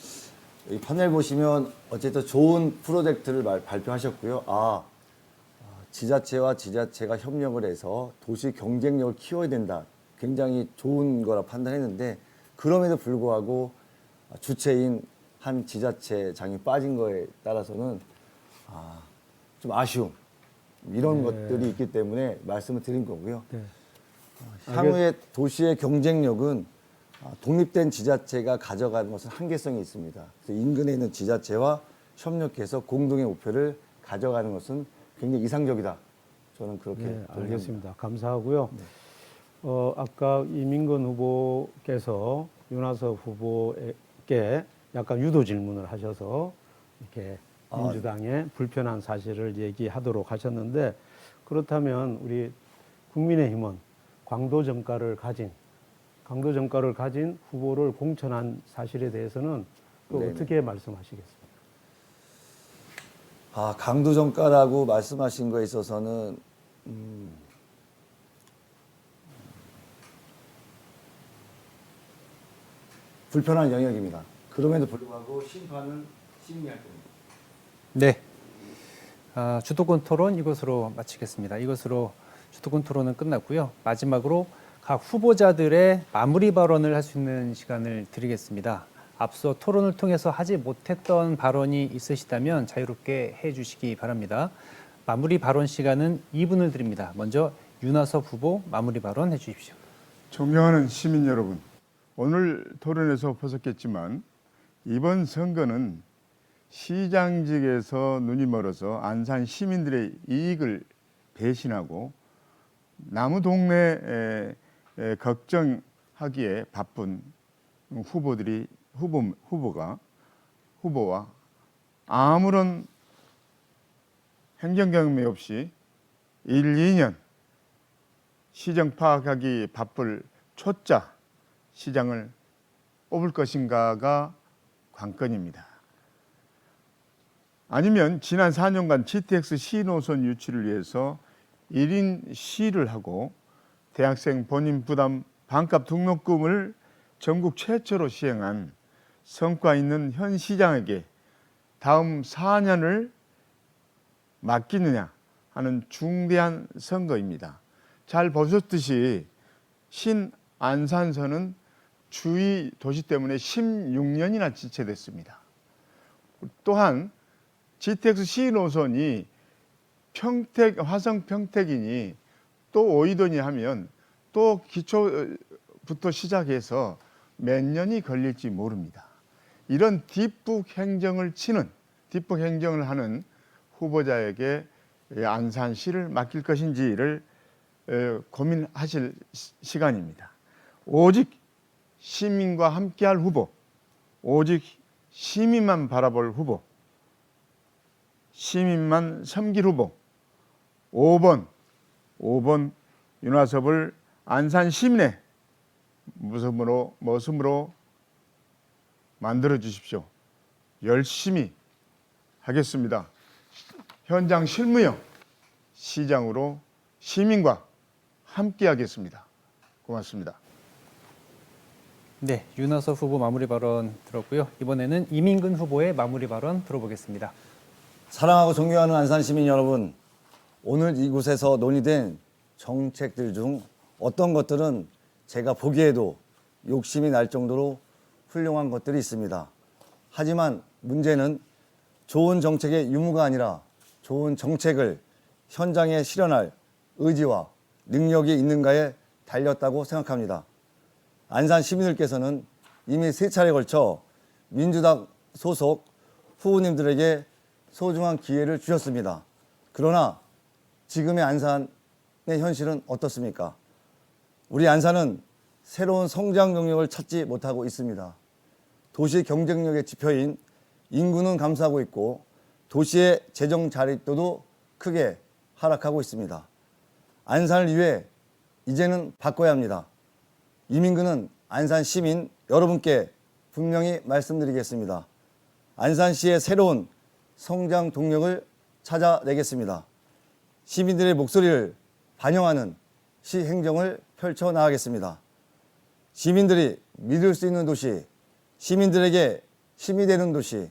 이 판넬 보시면 어쨌든 좋은 프로젝트를 발표하셨고요. 지자체와 지자체가 협력을 해서 도시 경쟁력을 키워야 된다. 굉장히 좋은 거라 판단했는데 그럼에도 불구하고 주체인 한 지자체장이 빠진 거에 따라서는 좀 아쉬움 이런 것들이 있기 때문에 말씀을 드린 거고요. 네. 향후에 도시의 경쟁력은 독립된 지자체가 가져가는 것은 한계성이 있습니다. 그래서 인근에 있는 지자체와 협력해서 공동의 목표를 가져가는 것은 굉장히 이상적이다. 저는 그렇게 네, 동의합니다. 알겠습니다. 감사하고요. 아까 이민건 후보께서 윤하섭 후보에게 약간 유도 질문을 하셔서 이렇게 민주당의 불편한 사실을 얘기하도록 하셨는데, 그렇다면 우리 국민의힘은 강도 정가를 가진 후보를 공천한 사실에 대해서는 또 네네. 어떻게 말씀하시겠습니까? 강도정가라고 말씀하신 거에 있어서는 불편한 영역입니다. 그럼에도 불구하고 심판은 시민이 할 겁니다. 네. 주도권 토론 이것으로 마치겠습니다. 이것으로 주도권 토론은 끝났고요. 마지막으로 각 후보자들의 마무리 발언을 할 수 있는 시간을 드리겠습니다. 앞서 토론을 통해서 하지 못했던 발언이 있으시다면 자유롭게 해주시기 바랍니다. 마무리 발언 시간은 2분을 드립니다. 먼저 윤하섭 후보 마무리 발언 해주십시오. 존경하는 시민 여러분, 오늘 토론에서 보셨겠지만 이번 선거는 시장직에서 눈이 멀어서 안산 시민들의 이익을 배신하고 남의 동네 걱정하기에 바쁜 후보와 아무런 행정 경험이 없이 1, 2년 시정 파악하기 바쁠 초짜 시장을 뽑을 것인가가 관건입니다. 아니면 지난 4년간 GTX 시노선 유치를 위해서 1인 시를 하고 대학생 본인 부담 반값 등록금을 전국 최초로 시행한 성과 있는 현 시장에게 다음 4년을 맡기느냐 하는 중대한 선거입니다. 잘 보셨듯이 신안산선은 주위 도시 때문에 16년이나 지체됐습니다. 또한 GTX C 노선이 화성 평택이니 또 오이도니 하면 또 기초부터 시작해서 몇 년이 걸릴지 모릅니다. 이런 뒷북 행정을 하는 후보자에게 안산시를 맡길 것인지를 고민하실 시간입니다. 오직 시민과 함께할 후보, 오직 시민만 바라볼 후보, 시민만 섬길 후보, 5번 윤화섭을 안산 시민의 모습으로 만들어 주십시오. 열심히 하겠습니다. 현장 실무형 시장으로 시민과 함께 하겠습니다. 고맙습니다. 네, 윤하섭 후보 마무리 발언 들었고요. 이번에는 이민근 후보의 마무리 발언 들어보겠습니다. 사랑하고 존경하는 안산 시민 여러분, 오늘 이곳에서 논의된 정책들 중 어떤 것들은 제가 보기에도 욕심이 날 정도로 훌륭한 것들이 있습니다. 하지만 문제는 좋은 정책의 유무가 아니라 좋은 정책을 현장에 실현할 의지와 능력이 있는가에 달렸다고 생각합니다. 안산 시민들께서는 이미 3차례에 걸쳐 민주당 소속 후보님들에게 소중한 기회를 주셨습니다. 그러나 지금의 안산의 현실은 어떻습니까? 우리 안산은 새로운 성장 동력을 찾지 못하고 있습니다. 도시 경쟁력의 지표인 인구는 감소하고 있고 도시의 재정 자립도도 크게 하락하고 있습니다. 안산을 위해 이제는 바꿔야 합니다. 이민근은 안산 시민 여러분께 분명히 말씀드리겠습니다. 안산시의 새로운 성장 동력을 찾아내겠습니다. 시민들의 목소리를 반영하는 시 행정을 펼쳐나가겠습니다. 시민들이 믿을 수 있는 도시, 시민들에게 힘이 되는 도시,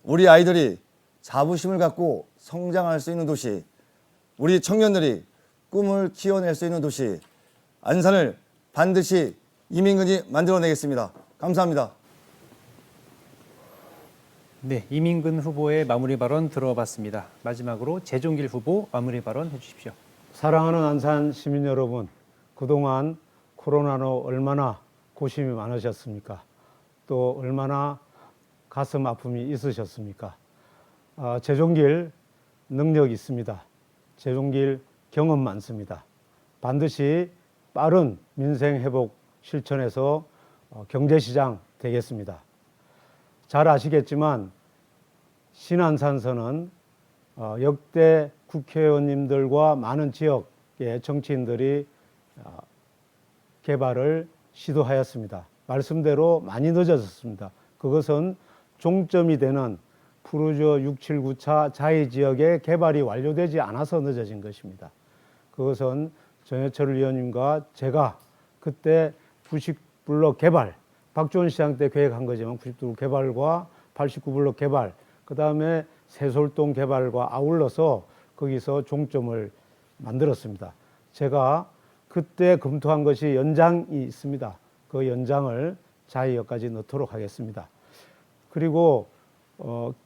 우리 아이들이 자부심을 갖고 성장할 수 있는 도시, 우리 청년들이 꿈을 키워낼 수 있는 도시, 안산을 반드시 이민근이 만들어내겠습니다. 감사합니다. 네, 이민근 후보의 마무리 발언 들어봤습니다. 마지막으로 재종길 후보 마무리 발언 해주십시오. 사랑하는 안산 시민 여러분, 그동안 코로나로 얼마나 고심이 많으셨습니까? 또 얼마나 가슴 아픔이 있으셨습니까? 재종길 능력 있습니다. 재종길 경험 많습니다. 반드시 빠른 민생 회복 실천에서 경제시장 되겠습니다. 잘 아시겠지만 신안산선은 역대 국회의원님들과 많은 지역의 정치인들이 개발을 시도하였습니다. 말씀대로 많이 늦어졌습니다. 그것은 종점이 되는 푸르지오 679차 자해지역의 개발이 완료되지 않아서 늦어진 것입니다. 그것은 전해철 의원님과 제가 그때 부식블록 개발, 박지원 시장 때 계획한 거지만 90블록 개발과 89블록 개발, 그 다음에 세솔동 개발과 아울러서 거기서 종점을 만들었습니다. 제가 그때 검토한 것이 연장이 있습니다. 그 연장을 자해역까지 넣도록 하겠습니다. 그리고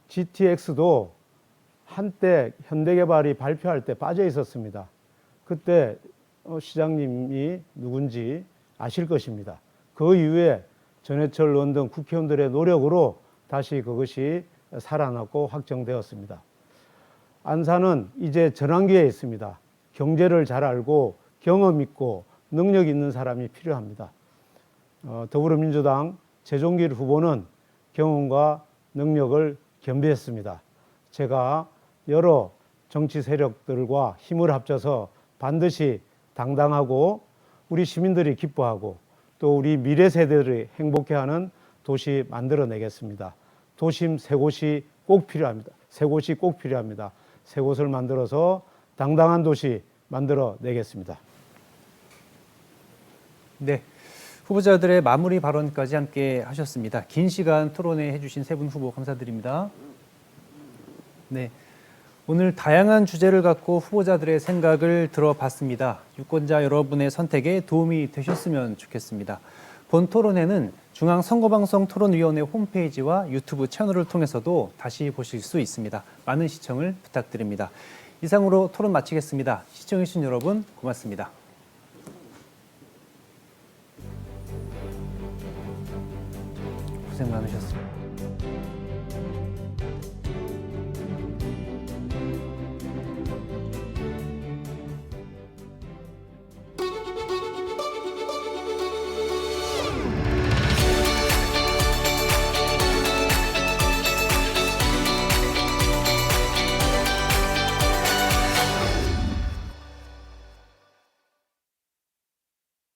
GTX도 한때 현대개발이 발표할 때 빠져 있었습니다. 그때 시장님이 누군지 아실 것입니다. 그 이후에 전해철 의원 등 국회의원들의 노력으로 다시 그것이 살아났고 확정되었습니다. 안산은 이제 전환기에 있습니다. 경제를 잘 알고 경험 있고 능력 있는 사람이 필요합니다. 더불어민주당 재종길 후보는 경험과 능력을 겸비했습니다. 제가 여러 정치 세력들과 힘을 합쳐서 반드시 당당하고 우리 시민들이 기뻐하고 또 우리 미래 세대들이 행복해하는 도시 만들어내겠습니다. 도심 세 곳이 꼭 필요합니다. 세 곳이 꼭 필요합니다. 세 곳을 만들어서 당당한 도시 만들어내겠습니다. 네. 후보자들의 마무리 발언까지 함께 하셨습니다. 긴 시간 토론회 해주신 세 분 후보 감사드립니다. 네. 오늘 다양한 주제를 갖고 후보자들의 생각을 들어봤습니다. 유권자 여러분의 선택에 도움이 되셨으면 좋겠습니다. 본 토론회는 중앙선거방송 토론위원회 홈페이지와 유튜브 채널을 통해서도 다시 보실 수 있습니다. 많은 시청을 부탁드립니다. 이상으로 토론 마치겠습니다. 시청해주신 여러분 고맙습니다. 고생 많으셨습니다.